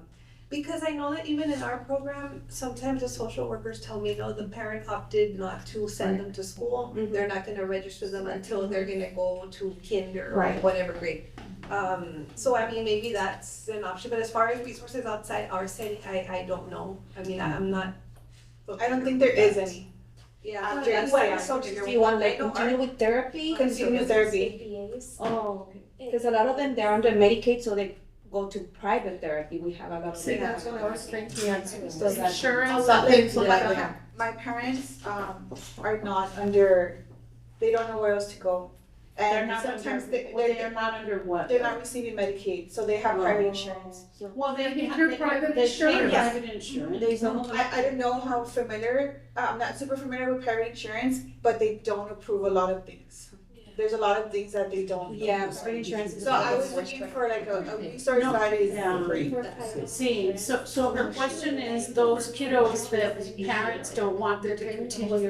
H: because I know that even in our program, sometimes the social workers tell me, no, the parent opted not to send them to school. They're not gonna register them until they're gonna go to kinder or
C: Right.
H: whatever grade. So I mean, maybe that's an option, but as far as resources outside our setting, I don't know. I mean, I'm not.
I: I don't think there is any.
H: Yeah,
I: After
H: that's why I
I: ECI.
H: so
K: Do you want like
H: I know
K: continue with therapy?
I: Continue therapy.
G: APAs.
K: Oh, because a lot of them, they're under Medicaid, so they go to private therapy. We have a lot of
B: See,
K: them.
B: that's what I was thinking,
K: So that-
B: insurance
I: So,
B: and things
I: like,
B: like that.
I: my parents are not under, they don't know where else to go.
F: They're
I: And
F: not
I: sometimes
F: under,
I: they're
F: they're not under what?
I: they're not receiving Medicaid, so they have private insurance.
F: Well, they
B: If
F: have,
B: you're
F: they
B: private
F: pay
B: insurance.
F: private insurance.
K: There's no,
I: I don't know how familiar, I'm not super familiar with private insurance, but they don't approve a lot of things. There's a lot of things that they don't.
K: yeah, private insurance is.
I: So I was looking for like a resource that is
F: Yeah.
I: free.
F: See, so her question is, those kiddos that parents don't want them to continue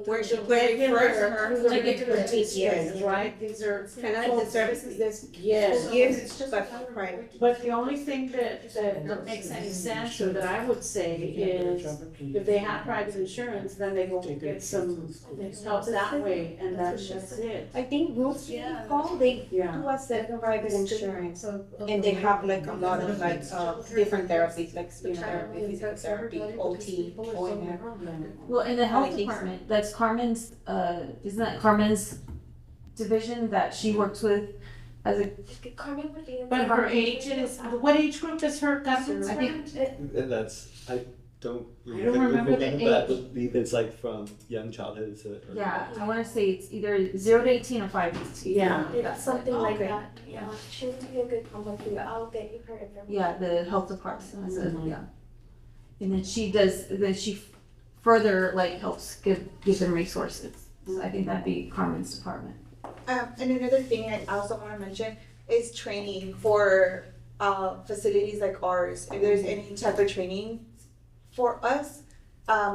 I: Where should
F: the
I: we refer
F: regular,
I: her?
F: like into the TCS, right? These are.
K: Kind of like the services this
F: Yes.
K: gives, but private.
F: But the only thing that makes any sense, or that I would say, is if they have private insurance, then they go get some help that way, and that's just it.
K: I think Roots Call, they
F: Yeah.
K: do accept private insurance. And they have like a lot of like different therapies, like speech therapy, physical therapy, OT, OMF.
C: Well, in the health
K: I think so.
C: department, that's Carmen's, isn't that Carmen's division that she works with as a,
G: Carmen would be in
F: But
G: the-
F: her age is, what age group is her cousin?
C: I think,
J: And that's, I don't
F: I don't remember the
J: but I
F: age.
J: believe it's like from young childhood to.
C: yeah, I wanna say it's either 0 to 18 or 5 to 18.
F: Yeah.
G: It's something like
K: Okay.
G: that, yeah. She would be a good contact for you. I'll get you her information.
C: Yeah, the health department has a,
F: Mhm.
C: yeah. And then she further like helps give them resources. So I think that'd be Carmen's department.
I: And another thing I also want to mention is training for facilities like ours. If there's any type of training for us,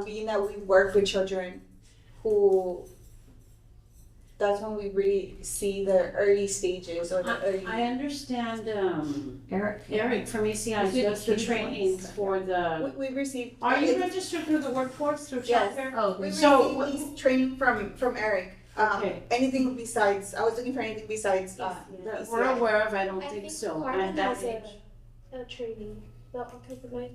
I: being that we work with children who, that's when we really see the early stages or the early.
F: I understand,
C: Eric,
F: from ACI does the trainings for the,
I: We received.
F: are you registered through the workforce through
I: Yes.
F: childcare?
C: Oh,
I: We
F: So-
I: received these training from Eric.
F: Okay.
I: Anything besides, I was looking for anything besides
F: That
I: ECI.
F: we're aware of, I don't
G: I
F: think
G: think
F: so,
G: Carmen
F: at that
G: has
F: age.
G: a training, the occupied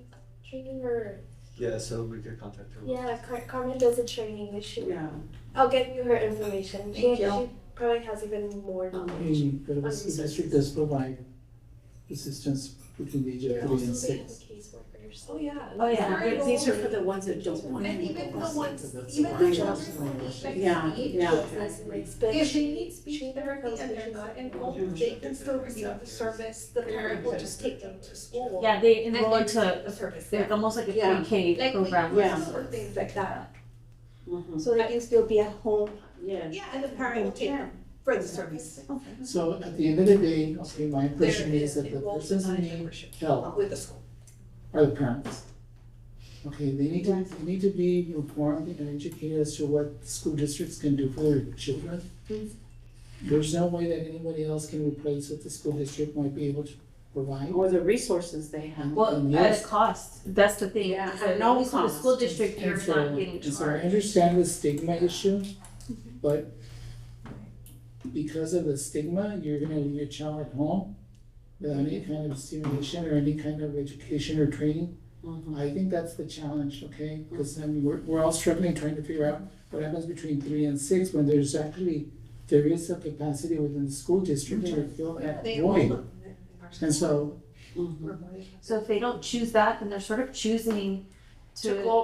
G: training or,
J: Yeah, so we could contact her.
G: yeah, Carmen does a training this year.
F: Yeah.
G: I'll get you her information.
I: Thank you.
G: She probably has even more knowledge.
A: The school district does provide assistance between the age of 3 and
G: Also, they
A: 6.
G: have caseworkers.
H: Oh, yeah.
C: Oh, yeah.
F: But these are for the ones that don't want
H: And
F: to.
H: even the ones,
A: That's
H: even
A: why.
H: the children. like,
F: Yeah, yeah.
G: But
H: If
G: she
H: they need speech
G: she
H: therapy and they're not enrolled, they can still receive the service, the parent will just take them to school.
C: Yeah, they
H: And then
C: enroll
H: they receive
C: into,
H: the service.
C: they're almost like a
F: Yeah.
C: pre-K
H: Like
C: program.
F: Yeah.
H: or things like that.
F: Mhm.
K: So they can still be at home.
F: Yes.
H: Yeah, and the parent will take them for the service.
A: So at the end of the day, okay, my impression is that the
H: Enrolled
A: persons who
H: in
A: need
H: membership
A: help
H: with the school.
A: are the parents. Okay, they need to be informed and educated as to what school districts can do for their children. There's no way that anybody else can replace what the school district might be able to provide.
F: Or the resources they have.
C: Well,
A: And
C: at
A: yes.
C: a cost, that's the thing.
F: Yeah,
C: So
F: at no
C: at least with the
F: cost.
C: school district, you're
A: And so,
C: not getting
A: and so I
C: charged.
A: understand the stigma issue, but because of the stigma, you're gonna leave your child at home without any kind of stimulation or any kind of education or training.
F: Mhm.
A: I think that's the challenge, okay? Because I mean, we're all struggling trying to figure out what happens between 3 and 6 when there is a capacity within the school district to fill that
H: They
A: void.
H: enroll them in our
A: And
H: school.
A: so,
F: Mhm.
C: So if they don't choose that, then they're sort of choosing
B: to go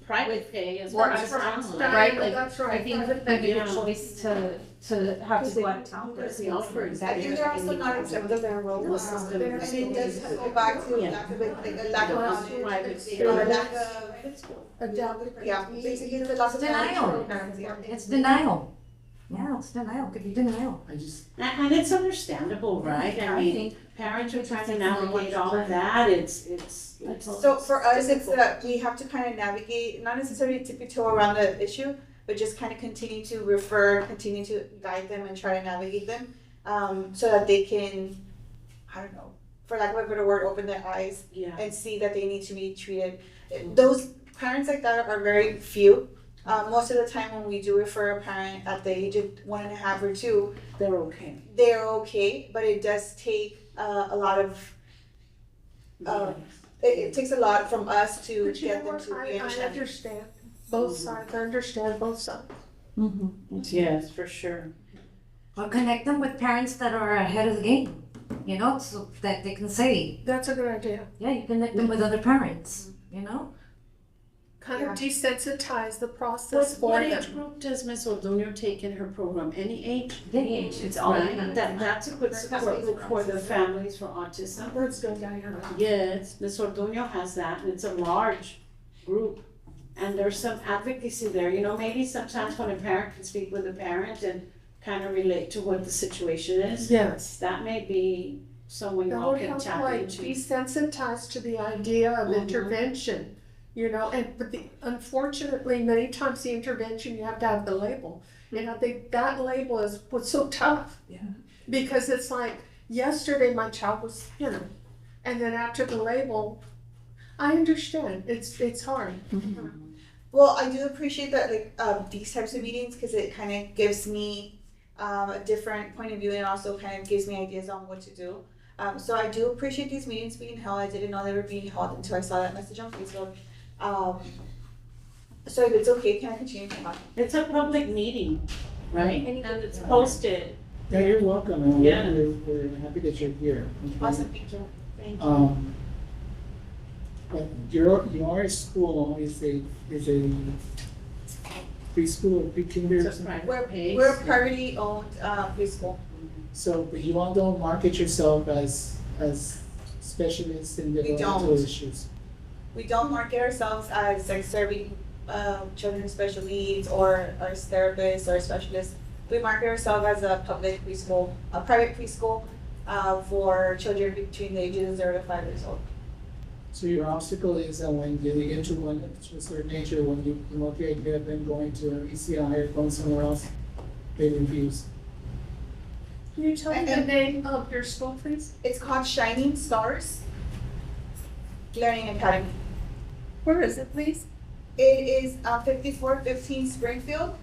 F: private pay is
B: Or
F: what
B: I
F: it sounds like.
C: Right,
B: Right,
C: like,
B: that's right.
C: I think
B: Private
C: they make
F: Yeah.
C: a choice to have to go out of town.
F: Because the offers.
I: I think they're also not exempt from their role system. And it does go back to lack of, like a lack of knowledge, or lack of, yeah, basically it's a loss of knowledge
C: Denial.
I: from parents, yeah.
C: It's denial. Yeah, it's denial, could be denial.
A: I just,
F: And it's understandable, right? I mean, parents are trying to navigate all of that, it's.
I: So for us, it's that we have to kind of navigate, not necessarily tiptoe around the issue, but just kind of continue to refer, continue to guide them and try to navigate them, so that they can, I don't know, for lack of a better word, open their eyes
F: Yeah.
I: and see that they need to be treated. Those parents like that are very few. Most of the time when we do refer a parent at the age of 1.5 or 2,
F: They're okay.
I: they're okay, but it does take a lot of, it takes a lot from us to
B: But you know
I: get them
B: what,
I: to
B: I
I: be understanding.
B: understand both sides, I understand both sides.
F: Yes, for sure.
C: Or connect them with parents that are ahead of the game, you know, so that they can say,
B: That's a good idea.
C: yeah, you connect them with other parents, you know?
B: Kind of desensitize the
F: What,
B: process for
F: what
B: them.
F: age group does Ms. Ordonio take in her program? Any age?
C: Any age, it's all.
F: Right, that's a good support group for the families for autism.
B: That's good, Diana.
F: Yes, Ms. Ordonio has that, and it's a large group. And there's some advocacy there, you know, maybe sometimes when a parent can speak with a parent and kind of relate to what the situation is.
B: Yes.
F: That may be someone you
B: That
F: all
B: would
F: can
B: help,
F: tap
B: like,
F: into.
B: be sensitized to the idea of
F: Mhm.
B: intervention, you know, but unfortunately, many times the intervention, you have to have the label. And I think that label is what's so tough.
C: Yeah.
B: Because it's like, yesterday my child was, you know, and then after the label, I understand, it's hard.
I: Well, I do appreciate that, like, these types of meetings, because it kind of gives me a different point of view and also kind of gives me ideas on what to do. So I do appreciate these meetings being held. I didn't know they were being held until I saw that message on Facebook. So if it's okay, can I continue to talk?
F: It's a public meeting, right? And it's posted.
A: yeah, you're welcome, and
F: Yeah.
A: we're happy that you're here. Okay?
I: Awesome, thank you.
A: But your school is a preschool or pre-kinder or
F: It's a
A: something?
F: private pace.
I: We're a privately owned preschool.
A: So, but you all don't market yourself as specialists in
I: We
A: developmental
I: don't.
A: issues?
I: We don't market ourselves as like serving children with special needs or as therapists or specialists. We market ourselves as a public preschool, a private preschool for children between the ages of 0 to 5 years old.
A: So your obstacle is that when they get to a certain age, or when you promote the idea of them going to an ECI or going somewhere else, they refuse.
B: Can you tell me the
I: And-
B: name of your school, please?
I: It's called Shining Stars Learning Academy.
B: Where is it, please?
I: It is 5415 Springfield,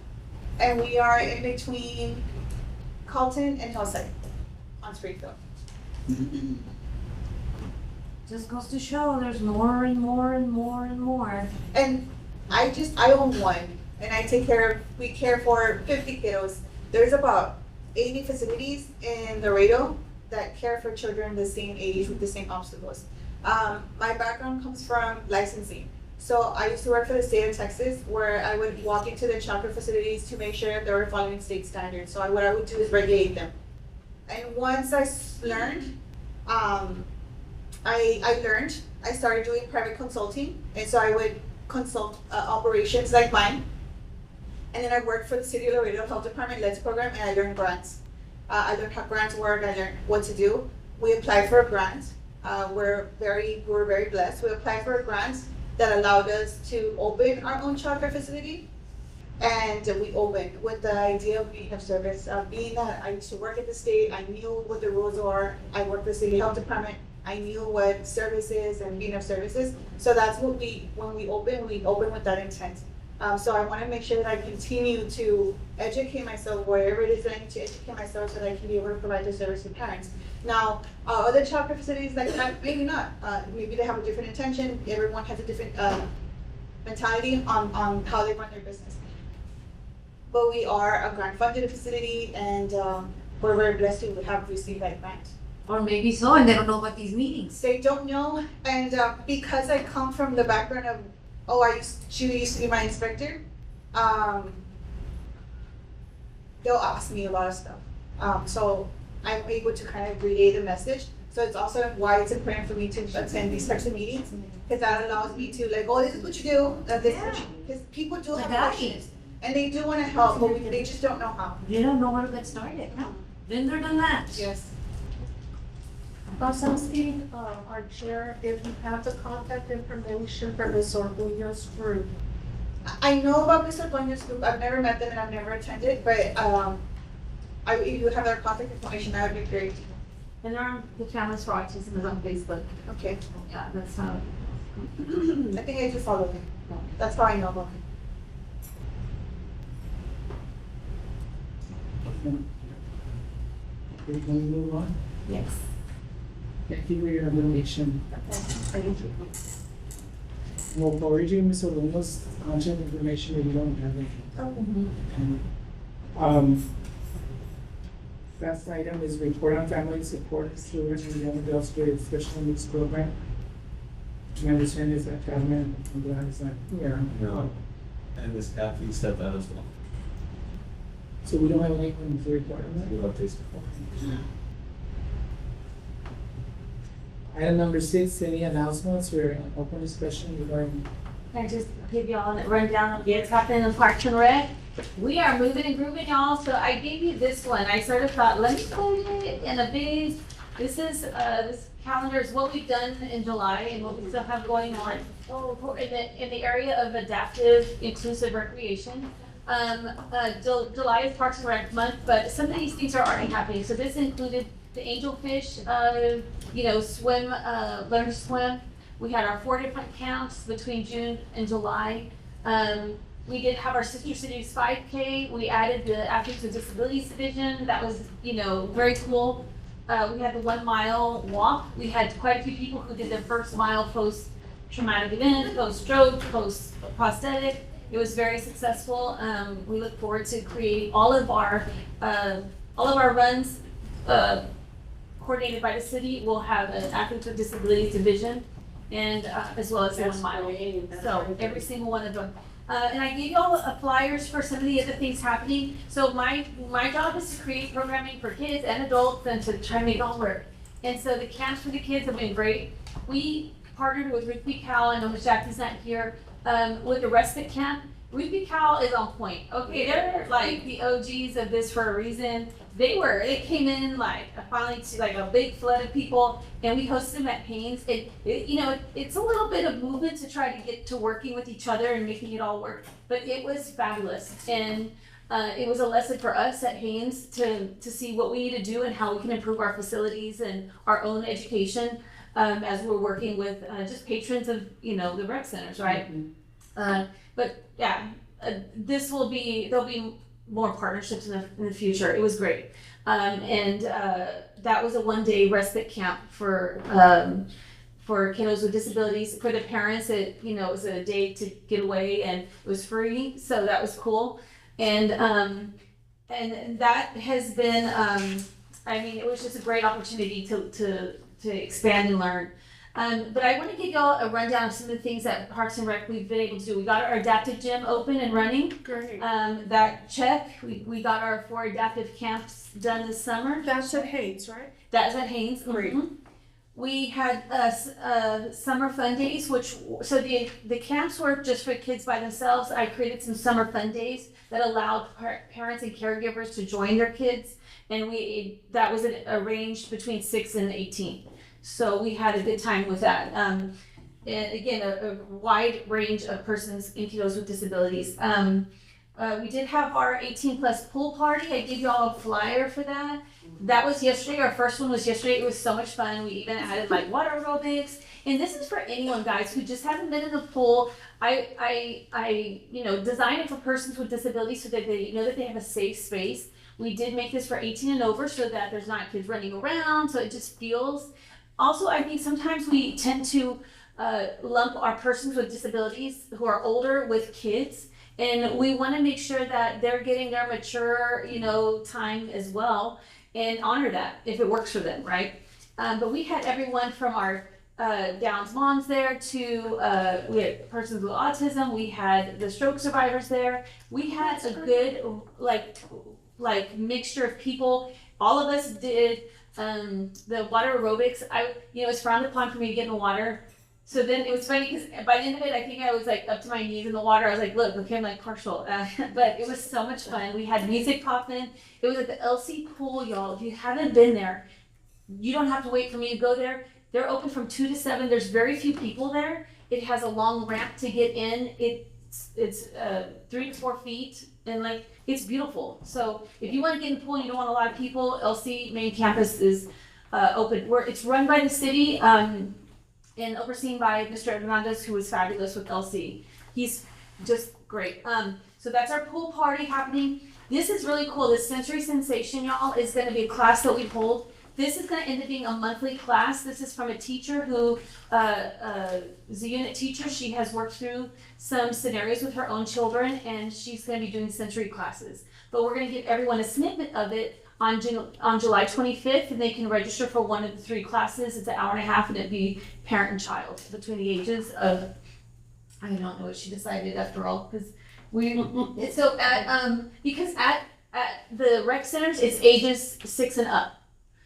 I: and we are in between Carlton and Hillside on Springfield.
C: Just goes to show there's more and more and more and more.
I: And I own one, and we care for 50 kiddos. There's about 80 facilities in Laredo that care for children the same age with the same obstacles. My background comes from licensing. So I used to work for the state of Texas, where I would walk into the childcare facilities to make sure they were following state standards. So what I would do is regulate them. And once I learned, I started doing private consulting, and so I would consult operations like mine. And then I worked for the City of Laredo Health Department, LEDS program, and I learned grants. I learned how grants work, I learned what to do. We applied for a grant. We're very blessed. We applied for a grant that allowed us to open our own childcare facility. And we opened with the idea of being of service. Being that I used to work at the state, I knew what the rules are. I worked for the City Health Department. I knew what services and being of services. So that's what when we opened with that intent. So I want to make sure that I continue to educate myself wherever it is that I need to educate myself so that I can be able to provide the service to parents. Now, other childcare facilities like that, maybe not. Maybe they have a different intention. Everyone has a different mentality on how they run their business. But we are a grant-funded facility, and we're very blessed to have received that grant.
C: Or maybe so, and they don't know about these meetings.
I: They don't know, and because I come from the background of, she used to be my inspector, they'll ask me a lot of stuff. So I'm able to kind of relay the message. So it's also why it's important for me to attend these types of meetings, because that allows me to like, this is what you do, because people do have questions, and they do want to help, but they just don't know how.
C: They don't know how to get started. No. Been there, done that.
I: Yes.
B: I was asking, our chair, if you have the contact information for Ms. Orguno's group.
I: I know about Mr. Dueño's group. I've never met them and I've never attended, but if you have their contact information, that would be great.
C: And the Families for Autism is on Facebook.
I: Okay.
C: Yeah, that's how.
I: I think I just follow him. That's how I know about him.
A: Okay, can we move on?
C: Yes.
A: Thank you for your information. We'll forward you Ms. Oluno's contact information if you don't have it. And, last item is report on family support students and young adults with special needs program. My understanding is that Catherine, I'm glad is not here.
J: No. And Ms. Kathy said that as well.
A: So we don't have anyone to report on that?
J: We love Facebook.
A: Item number 6, any announcements or open discussion regarding?
C: Can I just give y'all a rundown of what's happening in Parks and Rec? We are moving and grooving, y'all. So I gave you this one. I sort of thought, let me put it in a big, this is, this calendar is what we've done in July and what we still have going on in the area of adaptive, inclusive recreation. July is Parks and Rec month, but some of these things are already happening. So this included the angelfish, swim, learn to swim. We had our 4 different camps between June and July. We did have our Sister Cities 5K. We added the Athletes with Disabilities division. That was, very cool. We had the 1 mile walk. We had quite a few people who did their first mile post-traumatic event, post-stroke, post-prosthetic. It was very successful. We look forward to creating all of our runs coordinated by the city. We'll have an Athletes with Disabilities division, and as well as the 1 mile. So every single one of them. And I gave you all flyers for some of the other things happening. So my job is to create programming for kids and adults and to try to make it all work. And so the camps for the kids have been great. We partnered with Ruthie Cal, I know Ms. Jackie's not here, with the respite camp. Ruthie Cal is on point. Okay, they're like the OGs of this for a reason. They came in finally to a big flood of people, and we hosted them at Haynes. It's a little bit of movement to try to get to working with each other and making it all work, but it was fabulous. And it was a lesson for us at Haynes to see what we need to do and how we can improve our facilities and our own education as we're working with just patrons of the rec centers, right? But yeah, there'll be more partnerships in the future. It was great. And that was a 1-day respite camp for kiddos with disabilities. For the parents, it was a day to get away, and it was free, so that was cool. And that has been, it was just a great opportunity to expand and learn. But I want to give y'all a rundown of some of the things that Parks and Rec we've been able to do. We got our adaptive gym open and running.
B: Great.
C: That check. We got our 4 adaptive camps done this summer.
B: That's at Haynes, right?
C: That's at Haynes.
B: Great.
C: Mm-hmm. We had summer fun days, so the camps were just for kids by themselves. I created some summer fun days that allowed parents and caregivers to join their kids, and that was arranged between 6 and 18. So we had a good time with that. And again, a wide range of persons and kiddos with disabilities. We did have our 18 plus pool party. I gave you all a flyer for that. That was yesterday. Our first one was yesterday. It was so much fun. We even added water aerobics. And this is for anyone, guys, who just haven't been in the pool. I designed it for persons with disabilities so that they know that they have a safe space. We did make this for 18 and over so that there's not kids running around. So it just feels. Also, I think sometimes we tend to lump our persons with disabilities who are older with kids, and we want to make sure that they're getting their mature, time as well, and honor that if it works for them, right? But we had everyone from our Down's moms there to we had persons with autism. We had the stroke survivors there. We had a good like mixture of people. All of us did the water aerobics. It's frowned upon for me to get in the water. So then it was funny because by the end of it, I think I was like up to my knees in the water. I was like, look, okay, I'm like partial. But it was so much fun. We had music popping. It was at the LC pool, y'all. If you haven't been there, you don't have to wait for me to go there. They're open from 2 to 7. There's very few people there. It has a long ramp to get in. It's 3 to 4 feet and like it's beautiful. So if you want to get in the pool and you don't want a lot of people, LC main campus is open. It's run by the city. And overseen by Mr. Hernandez, who was fabulous with LC. He's just great. So that's our pool party happening. This is really cool. This Sensory Sensation, y'all, is gonna be a class that we hold. This is gonna end up being a monthly class. This is from a teacher who is a unit teacher. She has worked through some scenarios with her own children, and she's gonna be doing sensory classes. But we're gonna give everyone a snippet of it on July 25th, and they can register for one of the 3 classes. It's an hour and a half, and it'd be parent and child between the ages of, I don't know what she decided after all, because because at the rec centers, it's ages 6 and up.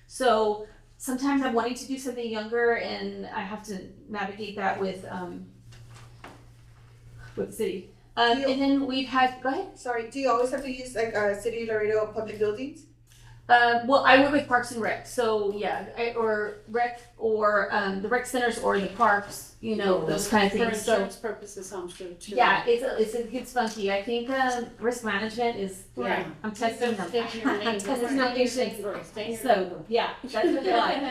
C: So sometimes I'm wanting to do something younger, and I have to navigate that with the city. And then we've had, go ahead.
I: Sorry, do you always have to use like City of Laredo public buildings?
C: Well, I work with Parks and Rec, so yeah, or rec or the rec centers or the parks, those kind of
F: For
C: things. So
F: insurance purposes, I'm sure too.
C: yeah, it's funky. I think risk management is I'm testing them. I'm testing them new things. So yeah, that's what they're like.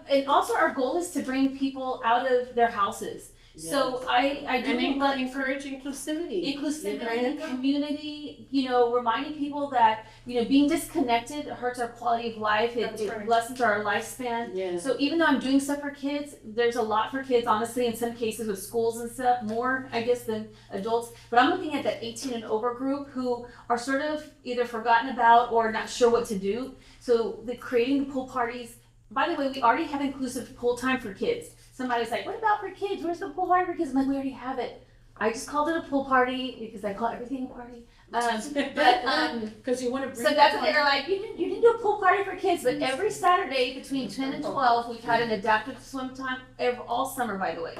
C: And also our goal is to bring people out of their houses. So I do
F: encourage inclusivity.
C: Inclusivity, community, reminding people that, being disconnected hurts our quality of life. It lessens our lifespan.
F: Yeah.
C: So even though I'm doing stuff for kids, there's a lot for kids, honestly, in some cases with schools and stuff, more, I guess, than adults. But I'm looking at that 18 and over group who are sort of either forgotten about or not sure what to do. So creating the pool parties. By the way, we already have inclusive pool time for kids. Somebody's like, what about for kids? Where's the pool party for kids? I'm like, we already have it. I just called it a pool party because I call everything a party.
F: Because you want to bring.
C: So that's what they were like, you didn't do a pool party for kids, but every Saturday between 10 and 12, we've had an adaptive swim time, all summer, by the way.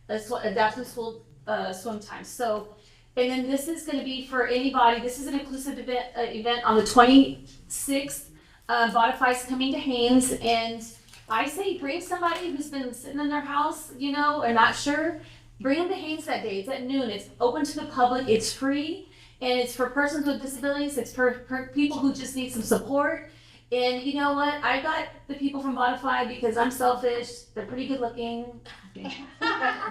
C: Adaptive swim time. So, and then this is going to be for anybody. This is an inclusive event on the 26th. Bodify's coming to Haynes, and I say bring somebody who's been sitting in their house, or not sure. Bring them to Haynes that day. It's at noon. It's open to the public. It's free, and it's for persons with disabilities. It's for people who just need some support. And you know what? I got the people from Bodify because I'm selfish. They're pretty good looking,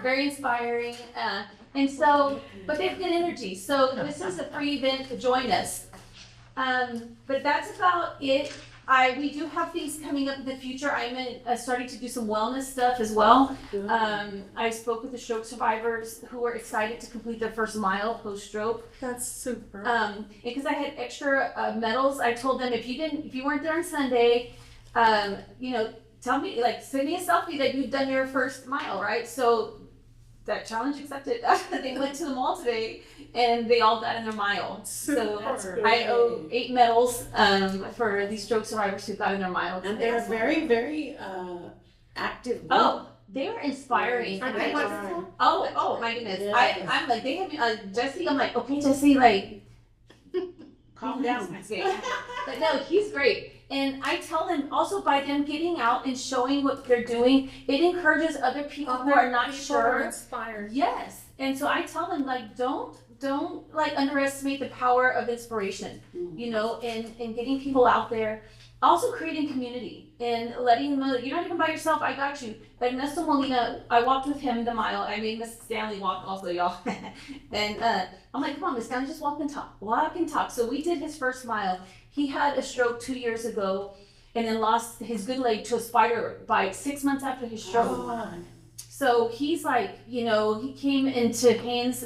C: very inspiring, and so. But they have good energy. So this is a free event to join us. But that's about it. We do have things coming up in the future. I'm starting to do some wellness stuff as well. I spoke with the stroke survivors who are excited to complete their first mile post-stroke.
B: That's super.
C: Because I had extra medals, I told them if you weren't there on Sunday, tell me, send me a selfie that you've done your first mile, right? So that challenge accepted. They went to the mall today and they all got in their mile. So I owe 8 medals for these stroke survivors who got in their mile.
F: And they're very, very active.
C: Oh, they were inspiring. Oh my goodness.
F: Yeah.
C: I'm like, they had me, Jesse, I'm like, okay, Jesse,
F: calm down.
C: But no, he's great. And I tell them also by them getting out and showing what they're doing, it encourages other people who are not sure.
B: Inspired.
C: Yes. And so I tell them don't underestimate the power of inspiration, and getting people out there. Also creating community and letting them know that you're not even by yourself, I got you. But Ernesto Molina, I walked with him the mile. I made Miss Stanley walk also, y'all. And I'm like, come on, Miss Stanley, just walk and talk. So we did his first mile. He had a stroke 2 years ago and then lost his good leg to a spider bite 6 months after his stroke. So he's like, you know, he came into Haynes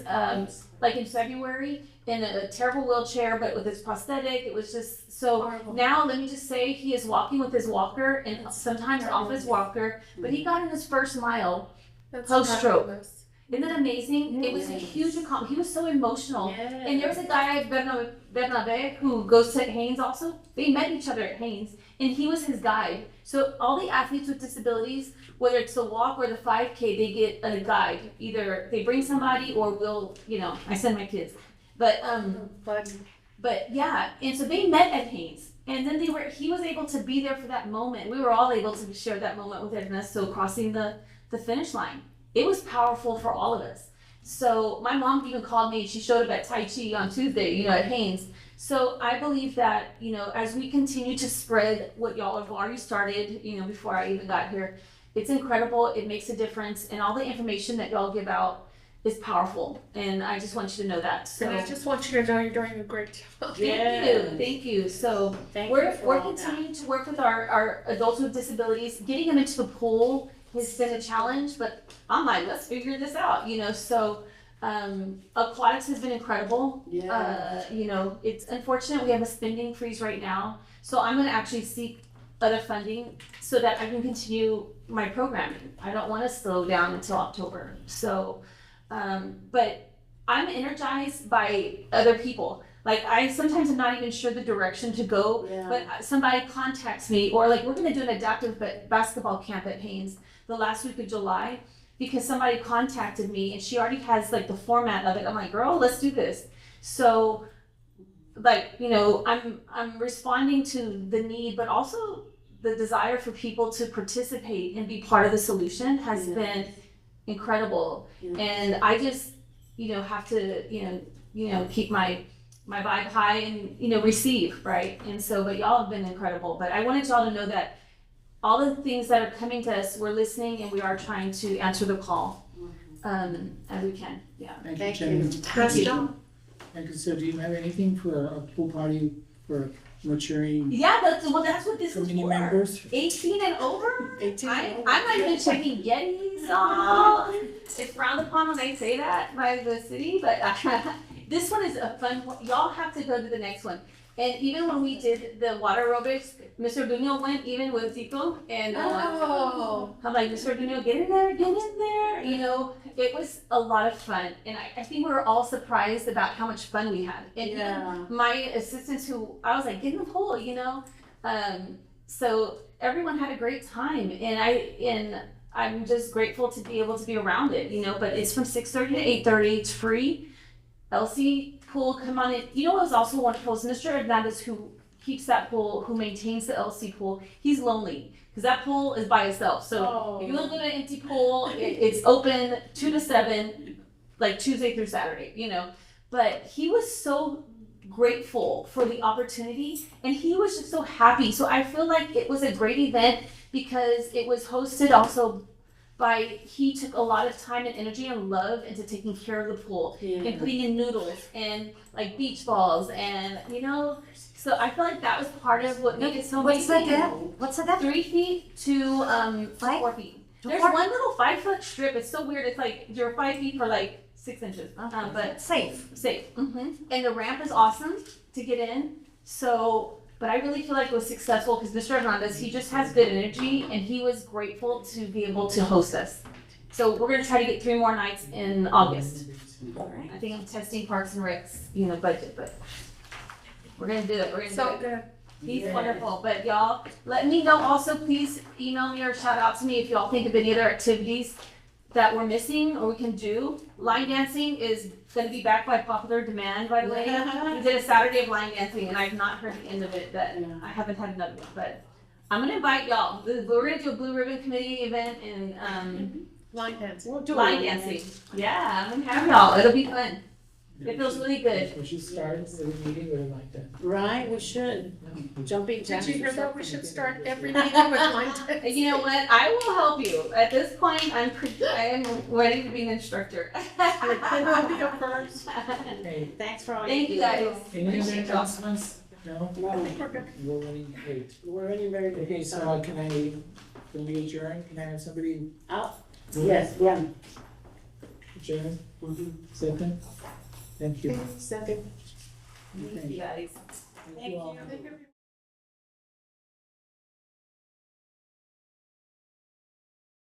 C: like in February in a terrible wheelchair, but with his prosthetic, it was just so.
B: Horrible.
C: Now let me just say, he is walking with his walker and sometimes off his walker, but he got in his first mile
B: That's
C: post-stroke.
B: fabulous.
C: Isn't that amazing? It was a huge accomplishment. He was so emotional. And there was a guy, Bernabe, who goes to Haynes also. They met each other at Haynes, and he was his guide. So all the athletes with disabilities, whether it's the walk or the 5K, they get a guide. Either they bring somebody or we'll, you know, I send my kids. But yeah, and so they met at Haynes. And then he was able to be there for that moment. We were all able to share that moment with Ernesto crossing the finish line. It was powerful for all of us. So my mom even called me. She showed up at Tai Chi on Tuesday, you know, at Haynes. So I believe that, you know, as we continue to spread what y'all have already started, you know, before I even got here, it's incredible. It makes a difference. And all the information that y'all give out is powerful. And I just want you to know that. So
B: And I just want you to know you're doing a great job.
C: Thank you. So we're continuing to work with our adults with disabilities, getting them into the pool has been a challenge, but I'm like, let's figure this out, you know. So aquatics has been incredible. You know, it's unfortunate we have a spending freeze right now, so I'm going to actually seek other funding so that I can continue my programming. I don't want to slow down until October. So but I'm energized by other people. Like I sometimes am not even sure the direction to go, but somebody contacts me, or like we're gonna do an adaptive basketball camp at Haynes the last week of July because somebody contacted me and she already has like the format of it. I'm like, girl, let's do this. So like, you know, I'm responding to the need, but also the desire for people to participate and be part of the solution has been incredible. And I just, you know, have to, you know, keep my vibe high and, you know, receive, right? And so, but y'all have been incredible. But I wanted y'all to know that all the things that are coming to us, we're listening and we are trying to answer the call as we can. Yeah.
A: Thank you, Jenny.
B: Thank you.
A: Thank you. So do you have anything for a pool party for maturing
C: Yeah, that's what this is
A: community
C: for.
A: members?
C: 18 and over?
B: 18 and over.
C: I'm not even checking Yetis. Oh, it's frowned upon when I say that by the city, but this one is a fun one. Y'all have to go to the next one. And even when we did the water aerobics, Mr. Duno went even with Tito, and I'm like, Mr. Duno, get in there. You know, it was a lot of fun, and I think we were all surprised about how much fun we had. And even my assistants, I was like, get in the pool, you know. So everyone had a great time, and I'm just grateful to be able to be around it, you know. But it's from 6:30 to 8:30. It's free. LC pool, come on in. You know what was also wonderful is Mr. Hernandez, who keeps that pool, who maintains the LC pool. He's lonely because that pool is by itself. So if you want to go to an empty pool, it's open 2 to 7, like Tuesday through Saturday, you know. But he was so grateful for the opportunity, and he was just so happy. So I feel like it was a great event because it was hosted also by, he took a lot of time and energy and love into taking care of the pool and putting in noodles and like beach balls and, you know, so I feel like that was part of what made it so amazing.
K: What's the depth?
C: 3 feet to 4 feet. There's one little 5-foot strip. It's so weird. It's like you're 5 feet for like 6 inches, but safe. And the ramp is awesome to get in. So, but I really feel like it was successful because Mr. Hernandez, he just has good energy and he was grateful to be able to host us. So we're gonna try to get 3 more nights in August. I think I'm testing Parks and Rec's, you know, budget, but we're gonna do it. We're gonna do it.
B: Good.
C: He's wonderful. But y'all, let me know also, please email me or shout out to me if y'all think of any other activities that we're missing or we can do. Line dancing is gonna be back by popular demand, by the way. We did a Saturday of line dancing and I've not heard the end of it, but I haven't had another one. But I'm gonna invite y'all. We're gonna do a Blue Ribbon Committee event and
B: Line dancing.
C: we'll do line dancing. Yeah, I'm gonna have y'all. It'll be fun. It feels really good.
A: We should start every meeting with it like that.
F: Right, we should. Jumping jacks.
B: Did you hear that? We should start every meeting with line dancing.
C: You know what? I will help you. At this point, I am ready to be an instructor.
B: I'll be up first.
A: Okay.
F: Thanks for all
C: Thank you guys.
A: Any other
C: Appreciate y'all.
A: announcements? No?
F: No,
B: We're good.
A: We're running late.
F: we're running very good.
A: Okay, so can we adjourn? Can I have somebody?
F: Yes, yeah.
A: Sharon,
F: Mhm.
A: second? Thank you.
B: Second.
A: Okay.
C: guys.
A: Thank you all.
B: Thank you.